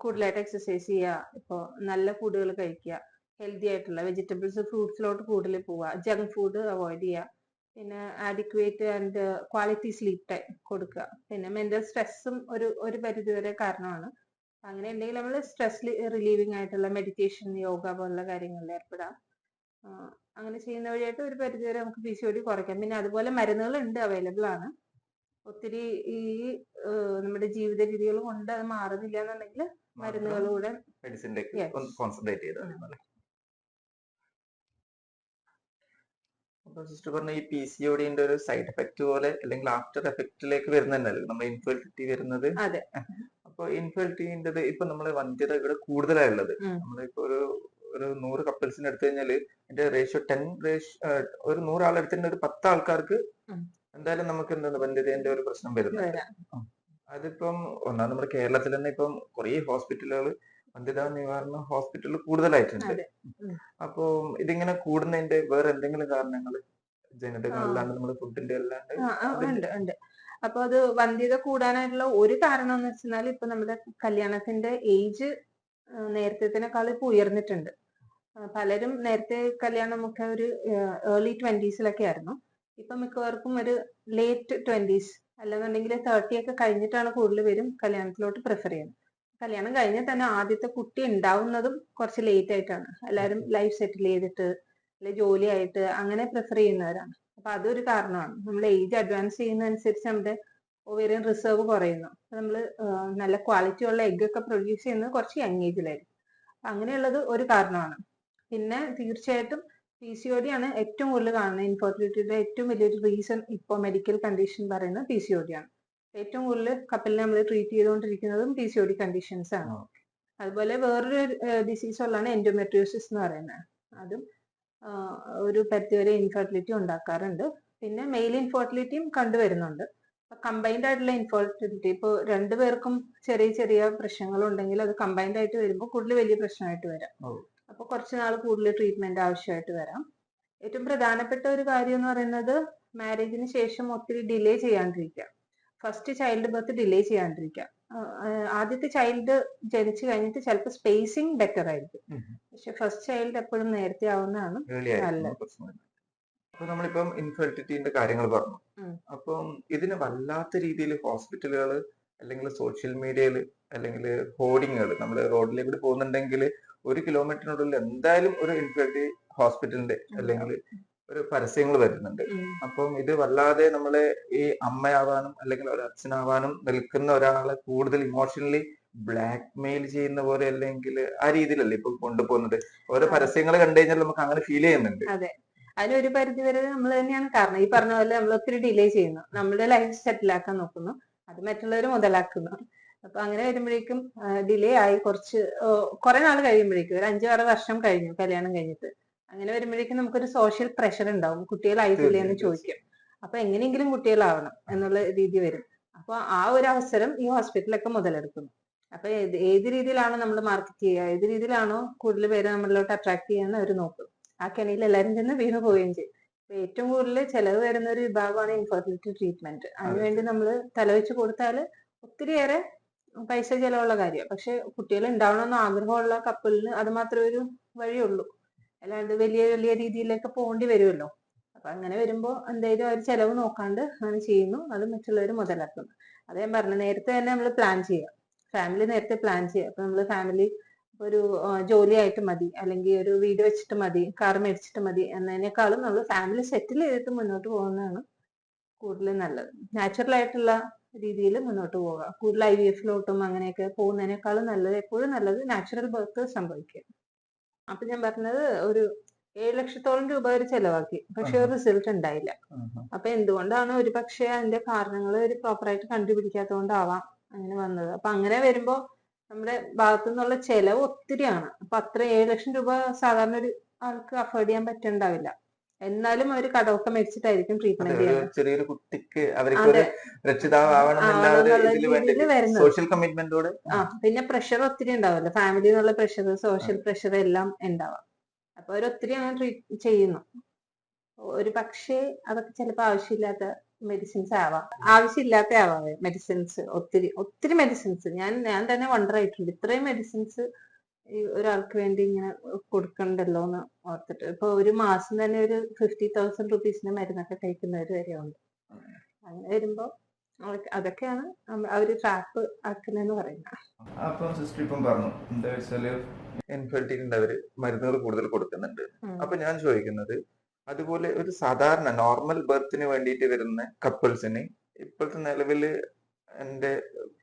കൂടുതലായിട്ട് എക്സസൈസ് ചെയ്യുക, ഇപ്പോൾ നല്ല ഫുഡുകൾ കഴിക്കുക, ഹെൽത്തി ആയിട്ടുള്ള വെജിറ്റബിൾസ് ഫ്രൂട്ട്സിലോട്ട് കൂടുതൽ പോവുക, ജങ്ക് ഫുഡ് അവോയ്ഡ് ചെയ്യുക, പിന്നെ adequate and quality sleep time കൊടുക്കുക. പിന്നെ മെന്റൽ സ്ട്രെസ്സും ഒരു പരിധിവരെ കാരണമാണ്. അങ്ങനെ ഉണ്ടെങ്കിൽ നമ്മൾ സ്ട്രെസ് റിലീവിംഗ് ആയിട്ടുള്ള മെഡിറ്റേഷൻ, യോഗ പോലുള്ള കാര്യങ്ങളിൽ ഏർപ്പെടാം. അങ്ങനെ ചെയ്യുന്ന വഴിയായിട്ട് ഒരു പരിധിവരെ നമുക്ക് PCOD കുറയ്ക്കാം. പിന്നെ അതുപോലെ മരുന്നുകൾ ഉണ്ട്, അവൈലബിൾ ആണ്. ഒത്തിരി ഈ നമ്മുടെ ജീവിത രീതികൾ കൊണ്ട് അത് മാറുന്നില്ല എന്നുണ്ടെങ്കിൽ മരുന്നുകളിലൂടെ കോൺസെൻട്രേറ്റ് ചെയ്താൽ. അപ്പൊ സിസ്റ്റർ പറഞ്ഞ ഈ PCOD ഒരു സൈഡ് എഫക്ട് പോലെ അല്ലെങ്കിൽ ആഫ്റ്റർ എഫക്റ്റിലേക്ക് വരുന്നതല്ലേ നമ്മൾ ഇൻഫെർട്ടിലിറ്റി വരുന്നത്? അതെ. അപ്പൊ ഇൻഫെർട്ടിലിറ്റിന്റെ ഇപ്പൊ നമ്മളെ വന്ധ്യതകൾ കൂടുതലായുള്ളത്, നമ്മളിപ്പോ ഒരു ഒരു 100 കപ്പിൾസിന് എടുത്തു കഴിഞ്ഞാല് അതിന്റെ റേഷ്യോ 10 ഒരു 100 ആൾ എടുത്തിട്ട് ഒരു 10 ആൾക്കാർക്ക് ഉം. എന്തായാലും നമുക്ക് എന്താണ് വന്ധ്യതേന്റെ ഒരു പ്രശ്നം വരുന്നുണ്ട്. വരാം. അതിപ്പം ഒന്നാമത് നമ്മുടെ കേരളത്തിൽ തന്നെ ഇപ്പം കുറേ ഹോസ്പിറ്റലുകൾ വന്ധ്യതാ നിവാരണ ഹോസ്പിറ്റലുകൾ കൂടുതലായിട്ടുണ്ട്. അതെ. ഉം. അപ്പോ ഇതിങ്ങനെ കൂടുന്നതിന്റെ വേറെ എന്തെങ്കിലും കാരണങ്ങൾ ജനിതകം ആ. അല്ലാണ്ട് നമ്മുടെ ഫുഡിന്റെ അല്ലാണ്ട് ഉണ്ട് ഉണ്ട്. അപ്പൊ അത് വന്ധ്യത കൂടാനായിട്ടുള്ള ഒരു കാരണം എന്ന് വെച്ചാൽ ഇപ്പൊ നമ്മുടെ കല്യാണത്തിന്റെ ഏജ് നേരത്തേക്കാൾ ഇപ്പൊ ഉയർന്നിട്ടുണ്ട്. പലരും നേരത്തെ കല്യാണമൊക്കെ ഒരു ഏർലി 20s ആയിരുന്നു. ഇപ്പൊ മിക്കവർക്കും ഒരു ലേറ്റ് 20s അല്ലെന്നുണ്ടെങ്കിൽ 30 ഒക്കെ കഴിഞ്ഞിട്ടാണ് കൂടുതൽ പേരും കല്യാണത്തിലോട്ട് പ്രിഫർ ചെയ്യുന്നത്. കല്യാണം കഴിഞ്ഞാൽ തന്നെ ആദ്യത്തെ കുട്ടി ഉണ്ടാവുന്നതും കുറച്ച് ലേറ്റ് ആയിട്ടാണ്. എല്ലാവരും ലൈഫ് സെറ്റിൽ ചെയ്തിട്ട് അല്ലെ ജോലിയായിട്ട് അങ്ങനെ പ്രിഫർ ചെയ്യുന്നവരാണ്. അപ്പൊ അതൊരു കാരണമാണ്. നമ്മൾ ഏജ് അഡ്വാൻസ് ചെയ്യുന്നതനുസരിച്ച് നമ്മുടെ ഓവേറിയൻ റിസർവ് കുറയുന്നു. നമ്മൾ നല്ല ക്വാളിറ്റി ഉള്ള എഗ് ഒക്കെ പ്രൊഡ്യൂസ് ചെയ്യുന്നത് കുറച്ച് യങ് ഏജിലായിരിക്കും. അപ്പൊ അങ്ങനെയുള്ളത് ഒരു കാരണമാണ്. പിന്നെ തീർച്ചയായിട്ടും PCOD ആണ് ഏറ്റവും കൂടുതൽ കാണുന്നത്. ഇൻഫെർട്ടിലിറ്റിയുടെ ഏറ്റവും വലിയൊരു റീസൺ ഇപ്പോൾ മെഡിക്കൽ കണ്ടീഷൻ പറയുന്നത് PCOD ആണ്. ഏറ്റവും കൂടുതൽ കപ്പലിനെ നമ്മൾ ട്രീറ്റ് ചെയ്തുകൊണ്ടിരിക്കുന്നതും PCOD കണ്ടീഷൻസ് ആണ്. അതുപോലെ വേറൊരു ഡിസീസ് ഉള്ളതാണ് എൻഡോമെട്രിയോസിസ് എന്ന് പറയുന്നത്. അതും ഒരു പരിധിവരെ ഇൻഫെർട്ടിലിറ്റി ഉണ്ടാക്കാറുണ്ട്. പിന്നെ മെയിൽ ഇൻഫെർട്ടിലിറ്റിയും കണ്ടുവരുന്നുണ്ട്. കമ്പൈൻഡ് ആയിട്ടുള്ള ഇൻഫെർട്ടിലിറ്റി ഇപ്പോൾ രണ്ടുപേർക്കും ചെറിയ ചെറിയ പ്രശ്നങ്ങൾ ഉണ്ടെങ്കിൽ അത് കമ്പൈൻഡ് ആയിട്ട് വരുമ്പോൾ കൂടുതൽ വലിയ പ്രശ്നമായിട്ട് വരാം. അപ്പൊ കുറച്ച് നാൾ കൂടുതൽ ട്രീറ്റ്മെന്റ് ആവശ്യമായിട്ട് വരാം. ഏറ്റവും പ്രധാനപ്പെട്ട ഒരു കാര്യം എന്ന് പറയുന്നത് മാരേജിന് ശേഷം ഒത്തിരി ഡിലേ ചെയ്യാണ്ടിരിക്കുക. ഫസ്റ്റ് ചൈൽഡ് ബർത്ത് ഡിലേ ചെയ്യാണ്ടിരിക്കുക. ആദ്യത്തെ ചൈൽഡ് ജനിച്ചു കഴിഞ്ഞിട്ട് ചിലപ്പോൾ സ്പേസിങ് ബെറ്റർ ആയിരിക്കും. പക്ഷെ ഫസ്റ്റ് ചൈൽഡ് എപ്പോഴും നേരത്തെ ആവുന്നതാണ് നല്ലത്. അപ്പൊ നമ്മളിപ്പം ഇൻഫെർട്ടിലിറ്റിന്റെ കാര്യങ്ങൾ പറഞ്ഞു. അപ്പം ഇതിന് വല്ലാത്ത രീതിയിൽ ഹോസ്പിറ്റലുകൾ അല്ലെങ്കിൽ സോഷ്യൽ മീഡിയയിൽ അല്ലെങ്കിൽ ഹോർഡിങ്ങുകൾ നമ്മൾ റോഡിലേക്ക് പോകുന്നുണ്ടെങ്കിൽ 1 കിലോമീറ്ററിനുള്ളിൽ എന്തായാലും ഒരു ഇൻഫെർട്ടിലിറ്റി ഹോസ്പിറ്റലിന്റെ അല്ലെങ്കിൽ ഒരു പരസ്യങ്ങൾ വരുന്നുണ്ട്. അപ്പം ഇത് വല്ലാതെ നമ്മളെ ഈ അമ്മയാവാനും അല്ലെങ്കിൽ ഒരു അച്ഛനാവാനും നിൽക്കുന്ന ഒരാളെ കൂടുതൽ ഇമോഷണലി ബ്ലാക്ക് മെയിൽ ചെയ്യുന്ന പോലെ അല്ലെങ്കിൽ ആ രീതിയിലല്ലേ ഇപ്പൊ കൊണ്ടുപോകുന്നത്. ഓരോ പരസ്യങ്ങൾ കണ്ടു കഴിഞ്ഞാൽ നമുക്ക് അങ്ങനെ ഫീൽ ചെയ്യുന്നുണ്ട്. അതെ, അതിനൊരു പരിധി വരെ നമ്മൾ തന്നെയാണ് കാരണം. ഈ പറഞ്ഞ പോലെ നമ്മൾ ഒത്തിരി ഡിലേ ചെയ്യുന്നു, നമ്മുടെ ലൈഫ് സെറ്റിൽ ആക്കാൻ നോക്കുന്നു, അത് മറ്റുള്ളവർ മുതലാക്കുന്നു. അപ്പൊ അങ്ങനെ വരുമ്പോഴേക്കും ഡിലേ ആയി കുറെ നാൾ കഴിയുമ്പോഴേക്കും ഒരു 5-6 വർഷം കഴിഞ്ഞു കല്യാണം കഴിഞ്ഞിട്ട്. അങ്ങനെ വരുമ്പോഴേക്കും നമുക്കൊരു സോഷ്യൽ പ്രഷർ ഉണ്ടാവും, കുട്ടികളായിട്ടില്ലേ എന്ന് ചോദിക്കും. അപ്പൊ എങ്ങനെയെങ്കിലും കുട്ടികളാവണം എന്നുള്ള രീതി വരും. അപ്പൊ ആ ഒരു അവസരം ഈ ഹോസ്പിറ്റലൊക്കെ മുതലെടുക്കുന്നു. അപ്പൊ ഏത് രീതിയിലാണോ നമ്മൾ മാർക്കറ്റ് ചെയ്യുക, ഏത് രീതിയിലാണോ കൂടുതൽ പേര് നമ്മളിലോട്ട് അട്രാക്ട് ചെയ്യാന്ന് അവർ നോക്കും. ആ കെണിയിൽ എല്ലാവരും ചെന്ന് വീണ് പോവുകയും ചെയ്യും. ഏറ്റവും കൂടുതൽ ചെലവ് വരുന്ന ഒരു വിഭാഗമാണ് ഇൻഫെർട്ടിലിറ്റി ട്രീറ്റ്മെന്റ്. അതിനുവേണ്ടി നമ്മൾ തലവെച്ച് കൊടുത്താൽ ഒത്തിരിയേറെ പൈസ ചെലവുള്ള കാര്യമാണ്. പക്ഷെ കുട്ടികൾ ഉണ്ടാവണമെന്ന് ആഗ്രഹമുള്ള കപ്പിളിന് അത് മാത്രമേ ഒരു വഴിയുള്ളൂ. അല്ലാണ്ട് വലിയ വലിയ രീതിയിലേക്ക് പോകേണ്ടി വരുമല്ലോ. അപ്പൊ അങ്ങനെ വരുമ്പോൾ എന്തായാലും അവർ ചെലവ് നോക്കാണ്ട് അങ്ങനെ ചെയ്യുന്നു, അത് മറ്റുള്ളവർ മുതലാക്കുന്നു. അത് ഞാൻ പറഞ്ഞു, നേരത്തെ തന്നെ നമ്മൾ പ്ലാൻ ചെയ്യുക, ഫാമിലി നേരത്തെ പ്ലാൻ ചെയ്യുക. അപ്പൊ നമ്മൾ ഫാമിലി ഒരു ജോലിയായിട്ട് മതി, അല്ലെങ്കിൽ ഒരു വീട് വെച്ചിട്ട് മതി, കാർ മേടിച്ചിട്ട് മതി എന്നതിനേക്കാളും നമ്മൾ ഫാമിലി സെറ്റിൽ ചെയ്തിട്ട് മുന്നോട്ട് പോകുന്നതാണ് കൂടുതൽ നല്ലത്. നാച്ചുറൽ ആയിട്ടുള്ള രീതിയിൽ മുന്നോട്ട് പോവുക. കൂടുതൽ IVF-ലോട്ടും അങ്ങനെയൊക്കെ പോകുന്നതിനേക്കാളും നല്ലത്, എപ്പോഴും നല്ലത് നാച്ചുറൽ ബർത്ത് സംഭവിക്കുക. അപ്പൊ ഞാൻ പറഞ്ഞത് ഒരു 7 ലക്ഷത്തോളം രൂപ ഒരു ചെലവാക്കി, പക്ഷെ ഒരു റിസൾട്ട് ഉണ്ടായില്ല. അപ്പൊ എന്തുകൊണ്ടാണ്? ഒരു പക്ഷേ അതിന്റെ കാരണങ്ങൾ ഒരു പ്രോപ്പറായിട്ട് കണ്ടുപിടിക്കാത്തതുകൊണ്ടാവാം അങ്ങനെ വന്നത്. അപ്പൊ അങ്ങനെ വരുമ്പോ നമ്മുടെ ഭാഗത്തു നിന്നുള്ള ചെലവ് ഒത്തിരിയാണ്. അപ്പൊ അത്ര 7 ലക്ഷം രൂപ സാധാരണ ഒരു ആൾക്ക് അഫോർഡ് ചെയ്യാൻ പറ്റുന്നുണ്ടാവില്ല. എന്നാലും അവർ കടമൊക്കെ മേടിച്ചിട്ടായിരിക്കും ട്രീറ്റ്മെന്റ് ചെയ്യുന്നത്. ചെറിയൊരു കുട്ടിക്ക് അവർക്ക് സോഷ്യൽ കമ്മിറ്റ്മെന്റോടെ പിന്നെ പ്രഷർ ഒത്തിരി ഉണ്ടാവില്ല, ഫാമിലി എന്നുള്ള പ്രഷർ, സോഷ്യൽ പ്രഷർ എല്ലാം ഉണ്ടാവാം. അപ്പൊ അവരൊത്തിരി അങ്ങനെ ട്രീറ്റ് ചെയ്യുന്നു. ഒരു പക്ഷേ അതൊക്കെ ചിലപ്പോൾ ആവശ്യമില്ലാത്ത മെഡിസിൻസ് ആവാം, ആവാം മെഡിസിൻസ്. ഒത്തിരി മെഡിസിൻസ് ഞാൻ തന്നെ വണ്ടർ ആയിട്ടുണ്ട്, ഇത്രയും മെഡിസിൻസ് ഈ ഒരാൾക്ക് വേണ്ടി ഇങ്ങനെ കൊടുക്കണ്ടല്ലോ എന്ന് ഓർത്തിട്ട്. ഇപ്പൊ ഒരു മാസം തന്നെ ഒരു 50,000 റുപ്പീസിന്റെ മരുന്നൊക്കെ കഴിക്കുന്നവർ വരെ ഉണ്ട്. അങ്ങനെ വരുമ്പോ അതൊക്കെയാണ് അവര് ട്രാപ്പ് ആക്കുന്നതെന്ന് പറയുന്നത്. അപ്പം സിസ്റ്റർ ഇപ്പം പറഞ്ഞു എന്താ വെച്ചാല് ഇൻഫെർട്ടിലിറ്റി അവര് മരുന്നുകൾ കൂടുതൽ കൊടുക്കുന്നുണ്ട്. അപ്പൊ ഞാൻ ചോദിക്കുന്നത്, അതുപോലെ ഒരു സാധാരണ നോർമൽ ബർത്തിന് വേണ്ടിയിട്ട് വരുന്ന കപ്പിൾസിന് ഇപ്പോഴത്തെ നിലവില് എന്റെ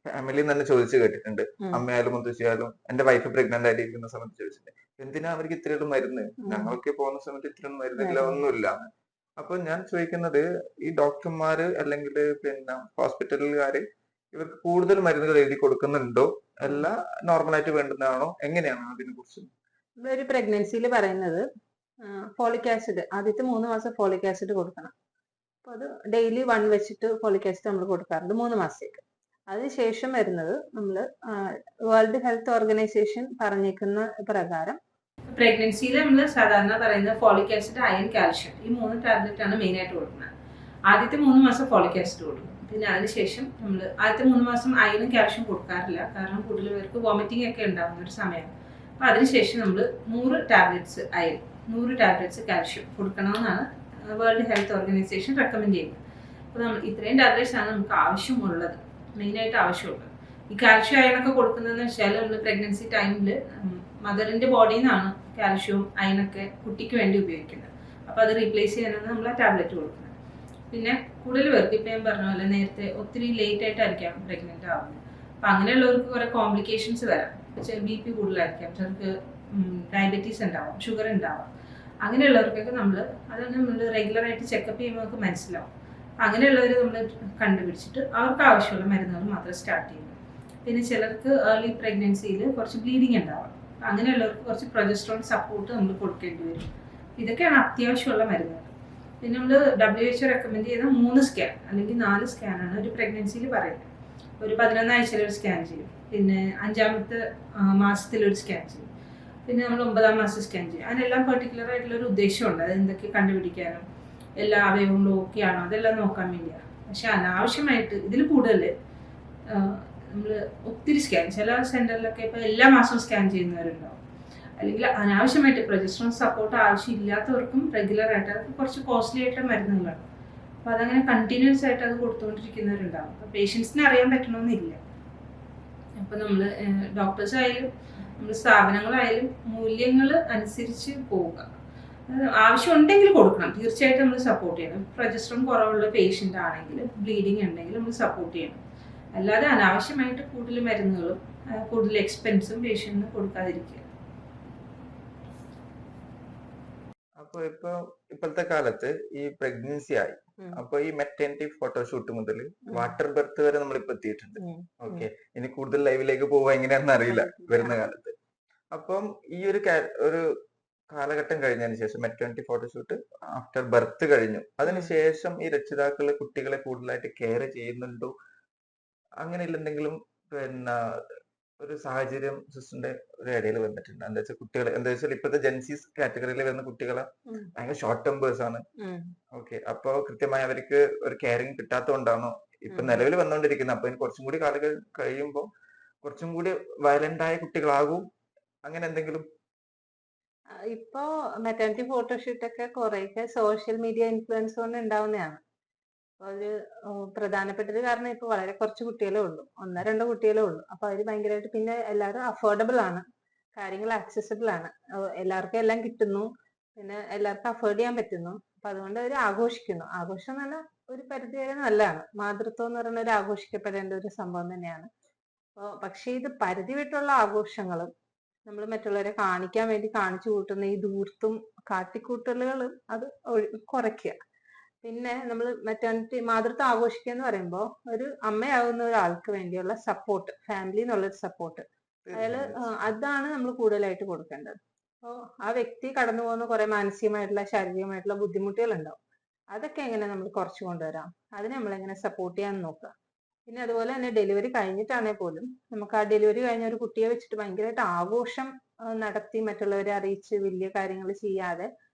ഫാമിലി തന്നെ ചോദിച്ചു കേട്ടിട്ടുണ്ട്, അമ്മയായാലും മുത്തശ്ശിയായാലും എന്റെ വൈഫ് പ്രഗ്നന്റ് ആയിട്ടിരിക്കുന്ന സമയത്ത് ചോദിച്ചിട്ടുണ്ട്, എന്തിനാ അവർക്ക് ഇത്രയൊരു മരുന്ന്, ഞങ്ങൾക്ക് പോകുന്ന സമയത്ത് ഇത്രയൊന്നും മരുന്നില്ല, ഒന്നുമില്ല. അപ്പൊ ഞാൻ ചോദിക്കുന്നത്, ഈ ഡോക്ടർമാര് അല്ലെങ്കിൽ പിന്നെ ഹോസ്പിറ്റലുകാര് ഇവർക്ക് കൂടുതൽ മരുന്നുകൾ എഴുതി കൊടുക്കുന്നുണ്ടോ, അല്ല നോർമലായിട്ട് വേണ്ടുന്നതാണോ, എങ്ങനെയാണ് അതിനെ കുറിച്ച്? ഒരു പ്രഗ്നൻസിയിൽ പറയുന്നത് ഫോളിക് ആസിഡ് ആദ്യത്തെ 3 മാസം ഫോളിക് ആസിഡ് കൊടുക്കണം. അപ്പോൾ അത് ഡെയിലി 1 വെച്ചിട്ട് ഫോളിക് ആസിഡ് നമ്മൾ കൊടുക്കാറുണ്ട് 3 മാസത്തേക്ക്. അതിനുശേഷം വരുന്നത് നമ്മൾ വേൾഡ് ഹെൽത്ത് ഓർഗനൈസേഷൻ പറഞ്ഞേക്കുന്ന പ്രകാരം പ്രഗ്നൻസിയിൽ നമ്മൾ സാധാരണ പറയുന്നത് ഫോളിക് ആസിഡ്, അയൺ, കാൽഷ്യം ഈ 3 ടാബ്ലറ്റ് ആണ് മെയിൻ ആയിട്ട് കൊടുക്കുന്നത്. ആദ്യത്തെ 3 മാസം ഫോളിക് ആസിഡ് കൊടുക്കും. പിന്നെ അതിനുശേഷം നമ്മൾ ആദ്യത്തെ 3 മാസം അയണും കാൽഷ്യം കൊടുക്കാറില്ല, കാരണം കൂടുതൽ പേർക്ക് വോമിറ്റിംഗ് ഒക്കെ ഉണ്ടാകുന്ന ഒരു സമയമാണ്. അപ്പോൾ അതിനുശേഷം നമ്മൾ 100 ടാബ്ലറ്റ്സ് അയൺ, 100 ടാബ്ലറ്റ്സ് കാൽഷ്യം കൊടുക്കണമെന്നാണ് വേൾഡ് ഹെൽത്ത് ഓർഗനൈസേഷൻ റെക്കമെൻഡ് ചെയ്യുന്നത്. അപ്പോൾ നമ്മൾ ഇത്രയും ടാബ്ലറ്റ്സ് ആണ് നമുക്ക് ആവശ്യമുള്ളത്, മെയിനായിട്ട് ആവശ്യമുള്ളത്. ഈ കാൽഷ്യം അയണൊക്കെ കൊടുക്കുന്നതെന്ന് വെച്ചാൽ നമ്മൾ പ്രഗ്നൻസി ടൈമിൽ മദറിൻ്റെ ബോഡിയിൽ നിന്നാണ് കാൽഷ്യവും അയണൊക്കെ കുട്ടിക്ക് വേണ്ടി ഉപയോഗിക്കുന്നത്. അപ്പോൾ അത് റീപ്ലേസ് ചെയ്യാനാണ് നമ്മൾ ആ ടാബ്ലറ്റ് കൊടുക്കുന്നത്. പിന്നെ കൂടുതൽ പേർക്ക് ഇപ്പം ഞാൻ പറഞ്ഞ പോലെ നേരത്തെ ഒത്തിരി ലേറ്റ് ആയിട്ടായിരിക്കാം പ്രഗ്നൻ്റ് ആവുന്നത്. അപ്പം അങ്ങനെയുള്ളവർക്ക് കുറേ കോംപ്ലിക്കേഷൻസ് വരാം. BP കൂടുതലായിരിക്കാം, ചിലർക്ക് ഡയബറ്റീസ് ഉണ്ടാവാം, ഷുഗർ ഉണ്ടാവാം. അങ്ങനെയുള്ളവർക്കൊക്കെ അതാണ് നമ്മൾ റെഗുലറായിട്ട് ചെക്കപ്പ് ചെയ്യുമ്പോൾ നമുക്ക് മനസ്സിലാവും. അങ്ങനെയുള്ളവർ നമ്മൾ കണ്ടുപിടിച്ചിട്ട് അവർക്ക് ആവശ്യമുള്ള മരുന്നുകൾ മാത്രം സ്റ്റാർട്ട് ചെയ്യും. പിന്നെ ചിലർക്ക് ഏർലി പ്രഗ്നൻസിയിൽ കുറച്ച് ബ്ലീഡിങ് ഉണ്ടാവാം. അങ്ങനെയുള്ളവർക്ക് കുറച്ച് പ്രൊജസ്ട്രോൺ സപ്പോർട്ട് നമ്മൾ കൊടുക്കേണ്ടി വരും. ഇതൊക്കെയാണ് അത്യാവശ്യമുള്ള മരുന്നുകൾ. പിന്നെ നമ്മൾ WHO റെക്കമെൻഡ് ചെയ്യുന്ന 3 സ്കാൻ അല്ലെങ്കിൽ 4 സ്കാനാണ് ഒരു പ്രഗ്നൻസിയിൽ പറയുന്നത്. ഒരു 11 ആഴ്ചയിൽ ഒരു സ്കാൻ ചെയ്യും, പിന്നെ 5ാമത്തെ മാസത്തിലൊരു സ്കാൻ ചെയ്യും, പിന്നെ നമ്മൾ 9ാം മാസം സ്കാൻ ചെയ്യും. അതിനെല്ലാം പെർട്ടിക്കുലർ ആയിട്ടുള്ള ഒരു ഉദ്ദേശമുണ്ട്. അത് എന്തൊക്കെ കണ്ടുപിടിക്കാനും എല്ലാ അവയവങ്ങളും ഓക്കെ ആണോ അതെല്ലാം നോക്കാൻ വേണ്ടിയാണ്. പക്ഷെ അനാവശ്യമായിട്ട് ഇതിൽ കൂടുതൽ നമ്മൾ ഒത്തിരി സ്കാൻ, ചില സെൻറ്ററിലൊക്കെ ഇപ്പോൾ എല്ലാ മാസവും സ്കാൻ ചെയ്യുന്നവരുണ്ടാവും. അല്ലെങ്കിൽ അനാവശ്യമായിട്ട് പ്രൊജസ്ട്രോൺ സപ്പോർട്ട് ആവശ്യമില്ലാത്തവർക്കും റെഗുലറായിട്ട് അത് കുറച്ച് കോസ്റ്റ്ലി ആയിട്ട് മരുന്നുകളാണ്. അപ്പോൾ അതങ്ങനെ കണ്ടിന്യൂസ് ആയിട്ട് അത് കൊടുത്തുകൊണ്ടിരിക്കുന്നവരുണ്ടാവും. അപ്പോൾ പേഷ്യൻസിന് അറിയാൻ പറ്റണമെന്നില്ല. അപ്പോൾ നമ്മൾ ഡോക്ടേഴ്സ് ആയാലും നമ്മൾ സ്ഥാപനങ്ങളായാലും മൂല്യങ്ങൾ അനുസരിച്ച് പോവുക. ആവശ്യമുണ്ടെങ്കിൽ കൊടുക്കണം, തീർച്ചയായിട്ടും നമ്മൾ സപ്പോർട്ട് ചെയ്യണം. പ്രൊജസ്ട്രോൺ കുറവുള്ള പേഷ്യൻ്റ് ആണെങ്കിൽ, ബ്ലീഡിങ് ഉണ്ടെങ്കിൽ നമ്മൾ സപ്പോർട്ട് ചെയ്യണം. അല്ലാതെ അനാവശ്യമായിട്ട് കൂടുതൽ മരുന്നുകളും കൂടുതൽ എക്സ്പെൻസും പേഷ്യന്റിന് കൊടുക്കാതിരിക്കുക. അപ്പൊ ഇപ്പോഴത്തെ കാലത്ത് ഈ പ്രഗ്നൻസി ആയി, അപ്പൊ ഈ മെറ്റേണിറ്റി ഫോട്ടോഷൂട്ട് മുതൽ വാട്ടർ ബർത്ത് വരെ നമ്മളിപ്പോ എത്തിയിട്ടുണ്ട്. ഓക്കെ, ഇനി കൂടുതൽ ലൈവിലേക്ക് പോവാ എങ്ങനെയാണെന്ന് അറിയില്ല വരുന്ന കാലത്ത്. അപ്പം ഈ ഒരു കാലഘട്ടം കഴിഞ്ഞതിന് ശേഷം മെറ്റേണിറ്റി ഫോട്ടോഷൂട്ട് ആഫ്റ്റർ ബർത്ത് കഴിഞ്ഞു, അതിനുശേഷം ഈ രക്ഷിതാക്കള് കുട്ടികളെ കൂടുതലായിട്ട് കെയർ ചെയ്യുന്നുണ്ടോ, അങ്ങനെയുള്ള എന്തെങ്കിലും പിന്നെ ഒരു സാഹചര്യം സിസ്റ്ററിന്റെ ഒരു ഇടയിൽ വന്നിട്ടുണ്ട്? എന്താ വെച്ചാൽ കുട്ടികൾ എന്താ വെച്ചാൽ ഇപ്പോഴത്തെ ജെൻസീസ് കാറ്റഗറിയിൽ വരുന്ന കുട്ടികളെ ഭയങ്കര ഷോർട്ട് ടെമ്പേഴ്സ് ആണ്. ഓക്കെ, അപ്പൊ കൃത്യമായി അവർക്ക് ഒരു കെയറിങ് കിട്ടാത്തതുകൊണ്ടാണോ ഇപ്പൊ നിലവിൽ വന്നുകൊണ്ടിരിക്കുന്നത്? അപ്പൊ കുറച്ചും കൂടി കാലങ്ങൾ കഴിയുമ്പോൾ കുറച്ചും കൂടി വയലന്റ് ആയ കുട്ടികളാകും, അങ്ങനെ എന്തെങ്കിലും? ഇപ്പോ മെറ്റേണിറ്റി ഫോട്ടോഷൂട്ട് ഒക്കെ കുറെയൊക്കെ സോഷ്യൽ മീഡിയ ഇൻഫ്ലുവൻസ് കൊണ്ട് ഉണ്ടാവുന്നതാണ്. ഒരു പ്രധാനപ്പെട്ട ഒരു കാരണം ഇപ്പൊ വളരെ കുറച്ച് കുട്ടികളേ ഉള്ളൂ, 1-2 കുട്ടികളേ ഉള്ളൂ. അപ്പൊ അവര് ഭയങ്കരമായിട്ട്, പിന്നെ എല്ലാവരും അഫോർഡബിൾ ആണ്, കാര്യങ്ങൾ ആക്സസിബിൾ ആണ്, എല്ലാവർക്കും എല്ലാം കിട്ടുന്നു, പിന്നെ എല്ലാവർക്കും അഫോർഡ് ചെയ്യാൻ പറ്റുന്നു. അപ്പൊ അതുകൊണ്ട് അവർ ആഘോഷിക്കുന്നു. ആഘോഷം എന്ന് പറഞ്ഞാൽ ഒരു പരിധി വരെ നല്ലതാണ്. മാതൃത്വം എന്ന് പറയുന്ന ഒരു ആഘോഷിക്കപ്പെടേണ്ട ഒരു സംഭവം തന്നെയാണ്. പക്ഷെ ഇത് പരിധി വിട്ടുള്ള ആഘോഷങ്ങളും നമ്മൾ മറ്റുള്ളവരെ കാണിക്കാൻ വേണ്ടി കാണിച്ചു കൂട്ടുന്ന ഈ ധൂർത്തും കാട്ടിക്കൂട്ടലുകളും അത് കുറയ്ക്കുക. പിന്നെ നമ്മൾ മാതൃത്വം ആഘോഷിക്കുക എന്ന് പറയുമ്പോൾ ഒരു അമ്മയാകുന്ന ഒരാൾക്ക് വേണ്ടിയുള്ള സപ്പോർട്ട്, ഫാമിലി എന്നുള്ളൊരു സപ്പോർട്ട് അതാണ് നമ്മൾ കൂടുതലായിട്ട് കൊടുക്കേണ്ടത്. അപ്പോൾ ആ വ്യക്തി കടന്നു പോകുന്ന കുറെ മാനസികമായിട്ടുള്ള ശാരീരികമായിട്ടുള്ള ബുദ്ധിമുട്ടുകൾ ഉണ്ടാവും. അതൊക്കെ എങ്ങനെ നമ്മൾ കുറച്ചു കൊണ്ടുവരാം, അതിനെ നമ്മൾ എങ്ങനെ സപ്പോർട്ട് ചെയ്യാൻ നോക്കുക. പിന്നെ അതുപോലെ തന്നെ ഡെലിവറി കഴിഞ്ഞിട്ടാണെങ്കിൽ പോലും നമുക്ക് ആ ഡെലിവറി കഴിഞ്ഞ ഒരു കുട്ടിയെ വെച്ചിട്ട് ഭയങ്കരമായിട്ട് ആഘോഷം നടത്തി മറ്റുള്ളവരെ അറിയിച്ച് വലിയ കാര്യങ്ങൾ ചെയ്യാതെ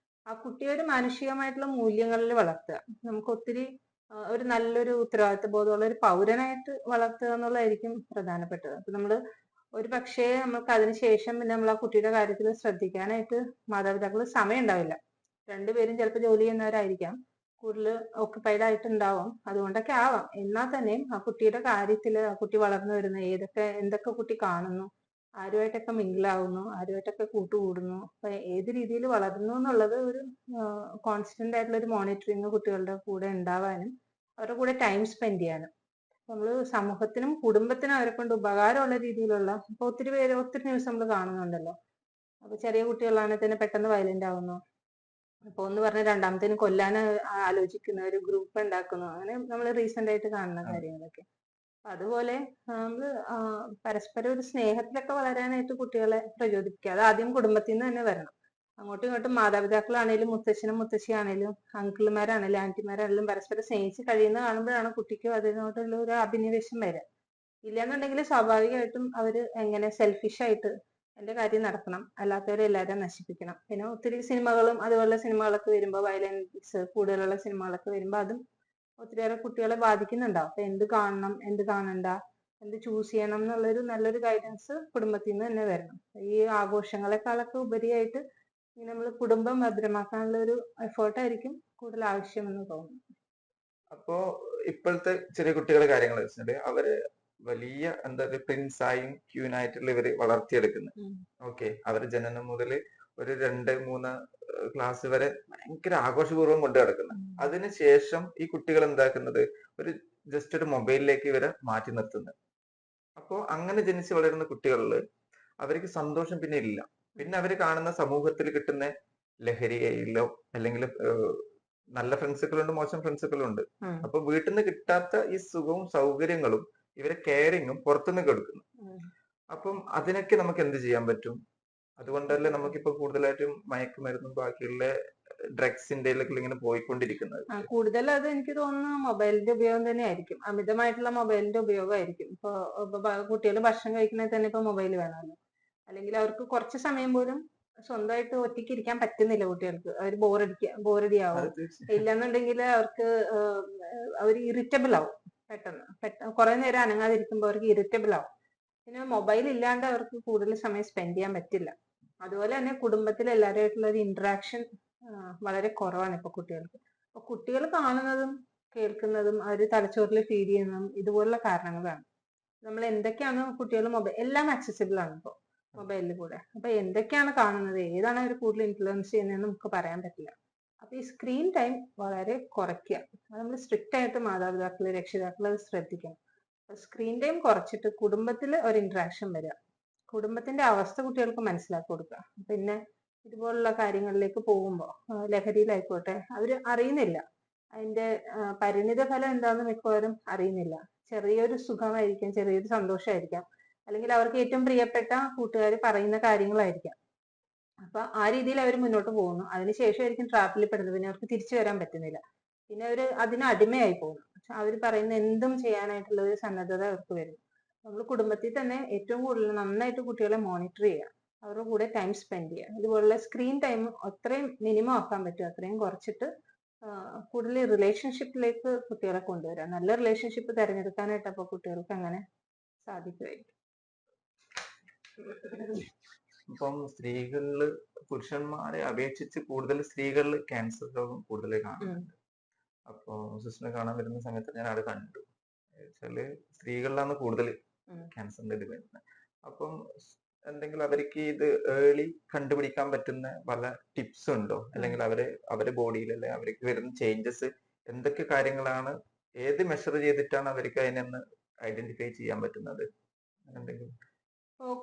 ആ കുട്ടിയെ ഒരു മാനുഷികമായിട്ടുള്ള മൂല്യങ്ങളിൽ വളർത്തുക. നമുക്ക് ഒത്തിരി ഒരു നല്ലൊരു ഉത്തരവാദിത്വ ബോധമുള്ള ഒരു പൗരനായിട്ട് വളർത്തുക എന്നുള്ളതായിരിക്കും പ്രധാനപ്പെട്ടത്. അപ്പൊ നമ്മള് ഒരു പക്ഷേ നമുക്ക് അതിനുശേഷം പിന്നെ നമ്മൾ ആ കുട്ടിയുടെ കാര്യത്തിൽ ശ്രദ്ധിക്കാനായിട്ട് മാതാപിതാക്കൾ സമയം ഉണ്ടാവില്ല. രണ്ടുപേരും ചിലപ്പോൾ ജോലി ചെയ്യുന്നവരായിരിക്കാം, കൂടുതൽ ഓക്കുപൈഡ് ആയിട്ടുണ്ടാവും, അതുകൊണ്ടൊക്കെ ആവാം. എന്നാൽ തന്നെയും ആ കുട്ടിയുടെ കാര്യത്തിൽ ആ കുട്ടി വളർന്നു വരുന്ന എന്തൊക്കെ കുട്ടി കാണുന്നു, ആരുമായിട്ടൊക്കെ മിങ്കിളാവുന്നു, ആരുമായിട്ടൊക്കെ കൂട്ടുകൂടുന്നു, അപ്പൊ ഏത് രീതിയിൽ വളർന്നു എന്നുള്ളത് ഒരു കോൺസ്റ്റന്റ് ആയിട്ടുള്ള ഒരു മോണിറ്ററിങ് കുട്ടികളുടെ കൂടെ ഉണ്ടാവാനും അവരുടെ കൂടെ ടൈം സ്പെൻഡ് ചെയ്യാനും, നമ്മൾ സമൂഹത്തിനും കുടുംബത്തിനും അവരെ കൊണ്ട് ഉപകാരമുള്ള രീതിയിലുള്ള, ഇപ്പൊ ഒത്തിരി ന്യൂസ് നമ്മൾ കാണുന്നുണ്ടല്ലോ. അപ്പൊ ചെറിയ കുട്ടികളാണെങ്കിൽ തന്നെ പെട്ടെന്ന് വയലന്റ് ആവുന്നു, അപ്പൊ ഒന്ന് പറഞ്ഞ രണ്ടാമത്തേന് കൊല്ലാൻ ആലോചിക്കുന്ന ഒരു ഗ്രൂപ്പ് ഉണ്ടാക്കുന്നു, അങ്ങനെ നമ്മൾ റീസെന്റ് ആയിട്ട് കാണുന്ന കാര്യങ്ങളൊക്കെ. അതുപോലെ നമ്മൾ പരസ്പരം ഒരു സ്നേഹത്തിലൊക്കെ വളരാനായിട്ട് കുട്ടികളെ പ്രചോദിപ്പിക്കുക. അത് ആദ്യം കുടുംബത്തിൽ നിന്ന് തന്നെ വരണം. അങ്ങോട്ടും ഇങ്ങോട്ടും മാതാപിതാക്കളാണേലും മുത്തച്ഛനും മുത്തശ്ശിയാണേലും അങ്കിൾമാരാണേലും ആന്റിമാരാണേലും പരസ്പരം സ്നേഹിച്ച് കഴിയുന്ന കാണുമ്പോഴാണ് കുട്ടിക്കും അതിനോടുള്ള ഒരു അഭിനിവേശം വരിക. ഇല്ലാന്നുണ്ടെങ്കിൽ സ്വാഭാവികമായിട്ടും അവര് എങ്ങനെ സെൽഫിഷ് ആയിട്ട് എന്റെ കാര്യം നടക്കണം, അല്ലാത്തവരെ എല്ലാവരും നശിപ്പിക്കണം. പിന്നെ ഒത്തിരി സിനിമകളും അതുപോലുള്ള സിനിമകളൊക്കെ വരുമ്പോൾ വയലൻസ് കൂടുതലുള്ള സിനിമകളൊക്കെ വരുമ്പോൾ അതും ഒത്തിരിയേറെ കുട്ടികളെ ബാധിക്കുന്നുണ്ടാവും. അപ്പൊ എന്ത് കാണണം, എന്ത് കാണണ്ട, എന്ത് ചൂസ് ചെയ്യണം എന്നുള്ളൊരു നല്ലൊരു ഗൈഡൻസ് കുടുംബത്തിൽ നിന്ന് തന്നെ വരണം. ഈ ആഘോഷങ്ങളെക്കാളൊക്കെ ഉപരിയായിട്ട് നമ്മൾ കുടുംബം ഭദ്രമാക്കാനുള്ള ഒരു എഫേർട്ടായിരിക്കും കൂടുതൽ ആവശ്യമെന്ന് തോന്നുന്നു. അപ്പോ ഇപ്പോഴത്തെ ചെറിയ കുട്ടികളുടെ കാര്യങ്ങൾ വെച്ചിട്ട് അവര് വലിയ എന്താ പറയുക പ്രിൻസായും ക്യൂനായിട്ടുള്ള ഇവര് വളർത്തിയെടുക്കുന്നത്. ഓക്കെ, അവര് ജനനം മുതൽ ഒരു 2-3 ക്ലാസ് വരെ ഭയങ്കര ആഘോഷപൂർവ്വം കൊണ്ടു നടക്കുന്നത്. അതിനുശേഷം ഈ കുട്ടികൾ എന്താക്കുന്നത് ഒരു ജസ്റ്റ് ഒരു മൊബൈലിലേക്ക് ഇവരെ മാറ്റി നിർത്തുന്നത്. അപ്പോ അങ്ങനെ ജനിച്ച് വളരുന്ന കുട്ടികളില് അവർക്ക് സന്തോഷം പിന്നെ ഇല്ല. പിന്നെ അവര് കാണുന്ന സമൂഹത്തിൽ കിട്ടുന്ന ലഹരിയിലോ അല്ലെങ്കിൽ നല്ല ഫ്രണ്ട്സുകളുണ്ട്, മോശം ഫ്രണ്ട്സുകളുണ്ട്. അപ്പൊ വീട്ടിൽ നിന്ന് കിട്ടാത്ത ഈ സുഖവും സൗകര്യങ്ങളും ഇവരെ കെയറിങ്ങും പുറത്തുനിന്ന് കൊടുക്കുന്നു. അപ്പം അതിനൊക്കെ നമുക്ക് എന്ത് ചെയ്യാൻ പറ്റും? അതുകൊണ്ടല്ലേ നമുക്കിപ്പോ കൂടുതലായിട്ടും മയക്കുമരുന്നും ബാക്കിയുള്ള ഡ്രഗ്സിന്റെ ഇങ്ങനെ പോയിക്കൊണ്ടിരിക്കുന്നത്. കൂടുതൽ അത് എനിക്ക് തോന്നുന്നു മൊബൈലിന്റെ ഉപയോഗം തന്നെ ആയിരിക്കും. അമിതമായിട്ടുള്ള മൊബൈലിന്റെ ഉപയോഗമായിരിക്കും. ഇപ്പൊ കുട്ടികൾ ഭക്ഷണം കഴിക്കണമെങ്കിൽ തന്നെ ഇപ്പൊ മൊബൈൽ വേണമല്ലോ. അല്ലെങ്കിൽ അവർക്ക് കുറച്ച് സമയം പോലും സ്വന്തമായിട്ട് ഒറ്റയ്ക്ക് ഇരിക്കാൻ പറ്റുന്നില്ല കുട്ടികൾക്ക്. അവർ ബോറടി ആവും. ഇല്ലെന്നുണ്ടെങ്കിൽ അവർക്ക് അവർ ഇറിറ്റബിൾ ആവും. പെട്ടെന്ന് കുറെ നേരം അനങ്ങാതിരിക്കുമ്പോൾ അവർക്ക് ഇറിറ്റബിൾ ആവും. പിന്നെ മൊബൈൽ ഇല്ലാണ്ട് അവർക്ക് കൂടുതൽ സമയം സ്പെൻഡ് ചെയ്യാൻ പറ്റില്ല. അതുപോലെ തന്നെ കുടുംബത്തിൽ എല്ലാവരുമായിട്ടുള്ള ഒരു ഇന്ററാക്ഷൻ വളരെ കുറവാണ് ഇപ്പൊ കുട്ടികൾക്ക്. അപ്പൊ കുട്ടികൾ കാണുന്നതും കേൾക്കുന്നതും അവർ തലച്ചോറിൽ ഫീഡ് ചെയ്യുന്നതും ഇതുപോലുള്ള കാരണങ്ങളാണ്. നമ്മൾ എന്തൊക്കെയാണ് കുട്ടികൾ എല്ലാം ആക്സസിബിൾ ആണ് ഇപ്പോൾ മൊബൈലിൽ കൂടെ. അപ്പൊ എന്തൊക്കെയാണ് കാണുന്നത്, ഏതാണ് അവർ കൂടുതൽ ഇൻഫ്ലുവൻസ് ചെയ്യുന്നതെന്ന് നമുക്ക് പറയാൻ പറ്റില്ല. അപ്പൊ ഈ സ്ക്രീൻ ടൈം വളരെ കുറയ്ക്കുക. അത് നമ്മൾ സ്ട്രിക്റ്റ് ആയിട്ട് മാതാപിതാക്കള് രക്ഷിതാക്കൾ അത് ശ്രദ്ധിക്കണം. സ്ക്രീൻ ടൈം കുറച്ചിട്ട് കുടുംബത്തിൽ ഒരു ഇന്ററാക്ഷൻ വരിക, കുടുംബത്തിന്റെ അവസ്ഥ കുട്ടികൾക്ക് മനസ്സിലാക്കി കൊടുക്കുക. പിന്നെ ഇതുപോലുള്ള കാര്യങ്ങളിലേക്ക് പോകുമ്പോൾ ലഹരിയിലായിക്കോട്ടെ അവർ അറിയുന്നില്ല, അതിന്റെ പരിണിത ഫലം എന്താണെന്ന് മിക്കവാറും അറിയുന്നില്ല. ചെറിയൊരു സുഖമായിരിക്കാം, ചെറിയൊരു സന്തോഷമായിരിക്കാം, അല്ലെങ്കിൽ അവർക്ക് ഏറ്റവും പ്രിയപ്പെട്ട കൂട്ടുകാർ പറയുന്ന കാര്യങ്ങളായിരിക്കാം. അപ്പൊ ആ രീതിയിൽ അവർ മുന്നോട്ട് പോകുന്നു. അതിനുശേഷമായിരിക്കും ട്രാപ്പിൽ പെടുന്നത്. പിന്നെ അവർക്ക് തിരിച്ചു വരാൻ പറ്റുന്നില്ല. പിന്നെ അവർ അതിന് അടിമയായി പോകുന്നു. അവർ പറയുന്ന എന്തും ചെയ്യാനായിട്ടുള്ള ഒരു സന്നദ്ധത അവർക്ക് വരും. നമ്മൾ കുടുംബത്തിൽ തന്നെ ഏറ്റവും കൂടുതൽ നന്നായിട്ട് കുട്ടികളെ മോണിറ്റർ ചെയ്യുക, അവരുടെ കൂടെ ടൈം സ്പെൻഡ് ചെയ്യുക. ഇതുപോലുള്ള സ്ക്രീൻ ടൈം അത്രയും മിനിമം ആക്കാൻ പറ്റും അത്രയും കുറച്ചിട്ട് കൂടുതൽ റിലേഷൻഷിപ്പിലേക്ക് കുട്ടികളെ കൊണ്ടുവരിക. നല്ല റിലേഷൻഷിപ്പ് തിരഞ്ഞെടുക്കാനായിട്ട് അപ്പോൾ കുട്ടികൾക്ക് അങ്ങനെ സാധിക്കുമായിരിക്കും. ഇപ്പം സ്ത്രീകളില് പുരുഷന്മാരെ അപേക്ഷിച്ച് കൂടുതൽ സ്ത്രീകളിൽ ക്യാൻസർ രോഗം കൂടുതൽ കാണുന്നുണ്ട്. അപ്പൊ സിസ്റ്ററിനെ കാണാൻ വരുന്ന സമയത്ത് ഞാൻ അത് കണ്ടു. വെച്ചാല് സ്ത്രീകളിലാണ് കൂടുതൽ ക്യാൻസറിന്റെ ഇത് വരുന്നത്. അപ്പം എന്തെങ്കിലും അവർക്ക് ഇത് ഏർലി കണ്ടുപിടിക്കാൻ പറ്റുന്ന പല ടിപ്സ് ഉണ്ടോ? അല്ലെങ്കിൽ അവരെ ബോഡിയിൽ അല്ലെ അവർക്ക് വരുന്ന ചേഞ്ചസ് എന്തൊക്കെ കാര്യങ്ങളാണ്, ഏത് മെഷർ ചെയ്തിട്ടാണ് അവർക്ക് അതിനൊന്ന് ഐഡന്റിഫൈ ചെയ്യാൻ പറ്റുന്നത്? എന്തെങ്കിലും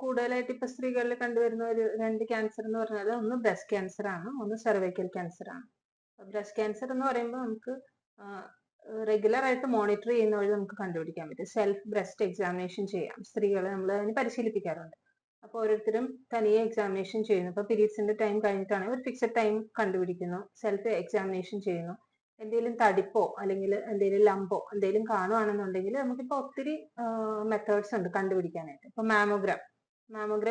കൂടുതലായിട്ട് ഇപ്പൊ സ്ത്രീകളിൽ കണ്ടുവരുന്ന ഒരു 2 ക്യാൻസർ എന്ന് പറഞ്ഞാൽ ഒന്ന് ബ്രസ്റ്റ് ക്യാൻസർ ആണ്, ഒന്ന് സെർവൈക്കൽ ക്യാൻസർ ആണ്. ബ്രസ്റ്റ് ക്യാൻസർ എന്ന് പറയുമ്പോൾ നമുക്ക് റെഗുലർ ആയിട്ട് മോണിറ്റർ ചെയ്യുന്ന വഴി നമുക്ക് കണ്ടുപിടിക്കാൻ പറ്റും. സെൽഫ് ബ്രസ്റ്റ് എക്സാമിനേഷൻ ചെയ്യാം. സ്ത്രീകളെ നമ്മൾ അതിന് പരിശീലിപ്പിക്കാറുണ്ട്. അപ്പോൾ ഓരോരുത്തരും തനിയെ എക്സാമിനേഷൻ ചെയ്യുന്നു. ഇപ്പൊ പീരീഡ്സിന്റെ ടൈം കഴിഞ്ഞിട്ടാണെങ്കിൽ ഒരു ഫിക്സഡ് ടൈം കണ്ടുപിടിക്കുന്നു, സെൽഫ് എക്സാമിനേഷൻ ചെയ്യുന്നു. എന്തെങ്കിലും തടിപ്പോ അല്ലെങ്കിൽ എന്തെങ്കിലും ലംബോ എന്തെങ്കിലും കാണുവാണെന്നുണ്ടെങ്കിൽ നമുക്കിപ്പോ ഒത്തിരി മെത്തേഡ്സ് ഉണ്ട് കണ്ടുപിടിക്കാനായിട്ട്. ഇപ്പൊ മാമോഗ്രാം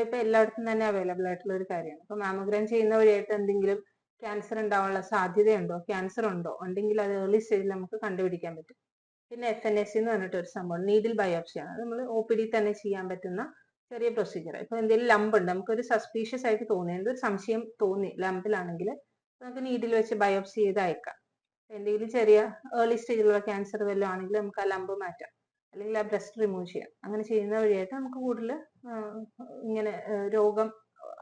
ഇപ്പൊ എല്ലായിടത്തും തന്നെ അവൈലബിൾ ആയിട്ടുള്ള ഒരു കാര്യമാണ്. ഇപ്പൊ മാമോഗ്രാം ചെയ്യുന്ന വഴിയായിട്ട് എന്തെങ്കിലും ക്യാൻസർ ഉണ്ടാവാനുള്ള സാധ്യതയുണ്ടോ, ക്യാൻസർ ഉണ്ടോ, ഉണ്ടെങ്കിൽ അത് ഏർലി സ്റ്റേജിൽ നമുക്ക് കണ്ടുപിടിക്കാൻ പറ്റും. പിന്നെ FNAC എന്ന് പറഞ്ഞിട്ട് ഒരു സംഭവം, നീഡിൽ ബയോപ്സി ആണ്. അത് നമ്മൾ OPD തന്നെ ചെയ്യാൻ പറ്റുന്ന ചെറിയ പ്രൊസീജിയർ. ഇപ്പൊ എന്തെങ്കിലും ലംബ് ഉണ്ട്, നമുക്കൊരു സസ്പീഷ്യസ് ആയിട്ട് തോന്നി, എന്തൊരു സംശയം തോന്നി ലംബിലാണെങ്കിൽ നമുക്ക് നീഡിൽ വെച്ച് ബയോപ്സി ചെയ്ത് അയക്കാം. എന്തെങ്കിലും ചെറിയ ഏർലി സ്റ്റേജിലുള്ള ക്യാൻസർ വല്ലതും ആണെങ്കിൽ നമുക്ക് ആ ലംബ് മാറ്റാം, അല്ലെങ്കിൽ ആ ബ്രസ്റ്റ് റിമൂവ് ചെയ്യാം. അങ്ങനെ ചെയ്യുന്ന വഴിയായിട്ട് നമുക്ക് കൂടുതൽ ഇങ്ങനെ രോഗം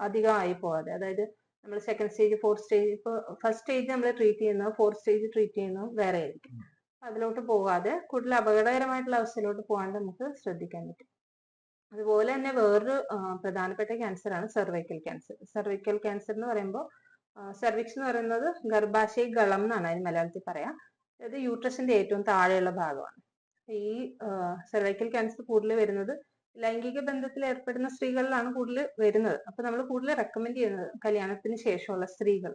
അധികമായി പോവാതെ, അതായത് നമ്മൾ സെക്കൻഡ് സ്റ്റേജ് 4th സ്റ്റേജ്, ഇപ്പൊ ഫസ്റ്റ് സ്റ്റേജ് നമ്മൾ ട്രീറ്റ് ചെയ്യുന്നത് 4th സ്റ്റേജ് ട്രീറ്റ് ചെയ്യുന്നത് വേറെ ആയിരിക്കും. അതിലോട്ട് പോകാതെ കൂടുതൽ അപകടകരമായിട്ടുള്ള അവസ്ഥയിലോട്ട് പോകാണ്ട് നമുക്ക് ശ്രദ്ധിക്കാൻ പറ്റും. അതുപോലെ തന്നെ വേറൊരു പ്രധാനപ്പെട്ട ക്യാൻസർ ആണ് സെർവൈക്കൽ ക്യാൻസർ. സെർവൈക്കൽ ക്യാൻസർ എന്ന് പറയുമ്പോൾ സെർവിക്സ് എന്ന് പറയുന്നത് ഗർഭാശയ ഗളം എന്നാണ് അതിന് മലയാളത്തിൽ പറയാം. അതായത് യൂട്രസിന്റെ ഏറ്റവും താഴെയുള്ള ഭാഗമാണ്. ഈ സെർവൈക്കൽ ക്യാൻസർ കൂടുതൽ വരുന്നത് ലൈംഗിക ബന്ധത്തിൽ ഏർപ്പെടുന്ന സ്ത്രീകളിലാണ് കൂടുതൽ വരുന്നത്. അപ്പൊ നമ്മൾ കൂടുതൽ റെക്കമെൻഡ് ചെയ്യുന്നത് കല്യാണത്തിന് ശേഷമുള്ള സ്ത്രീകൾ,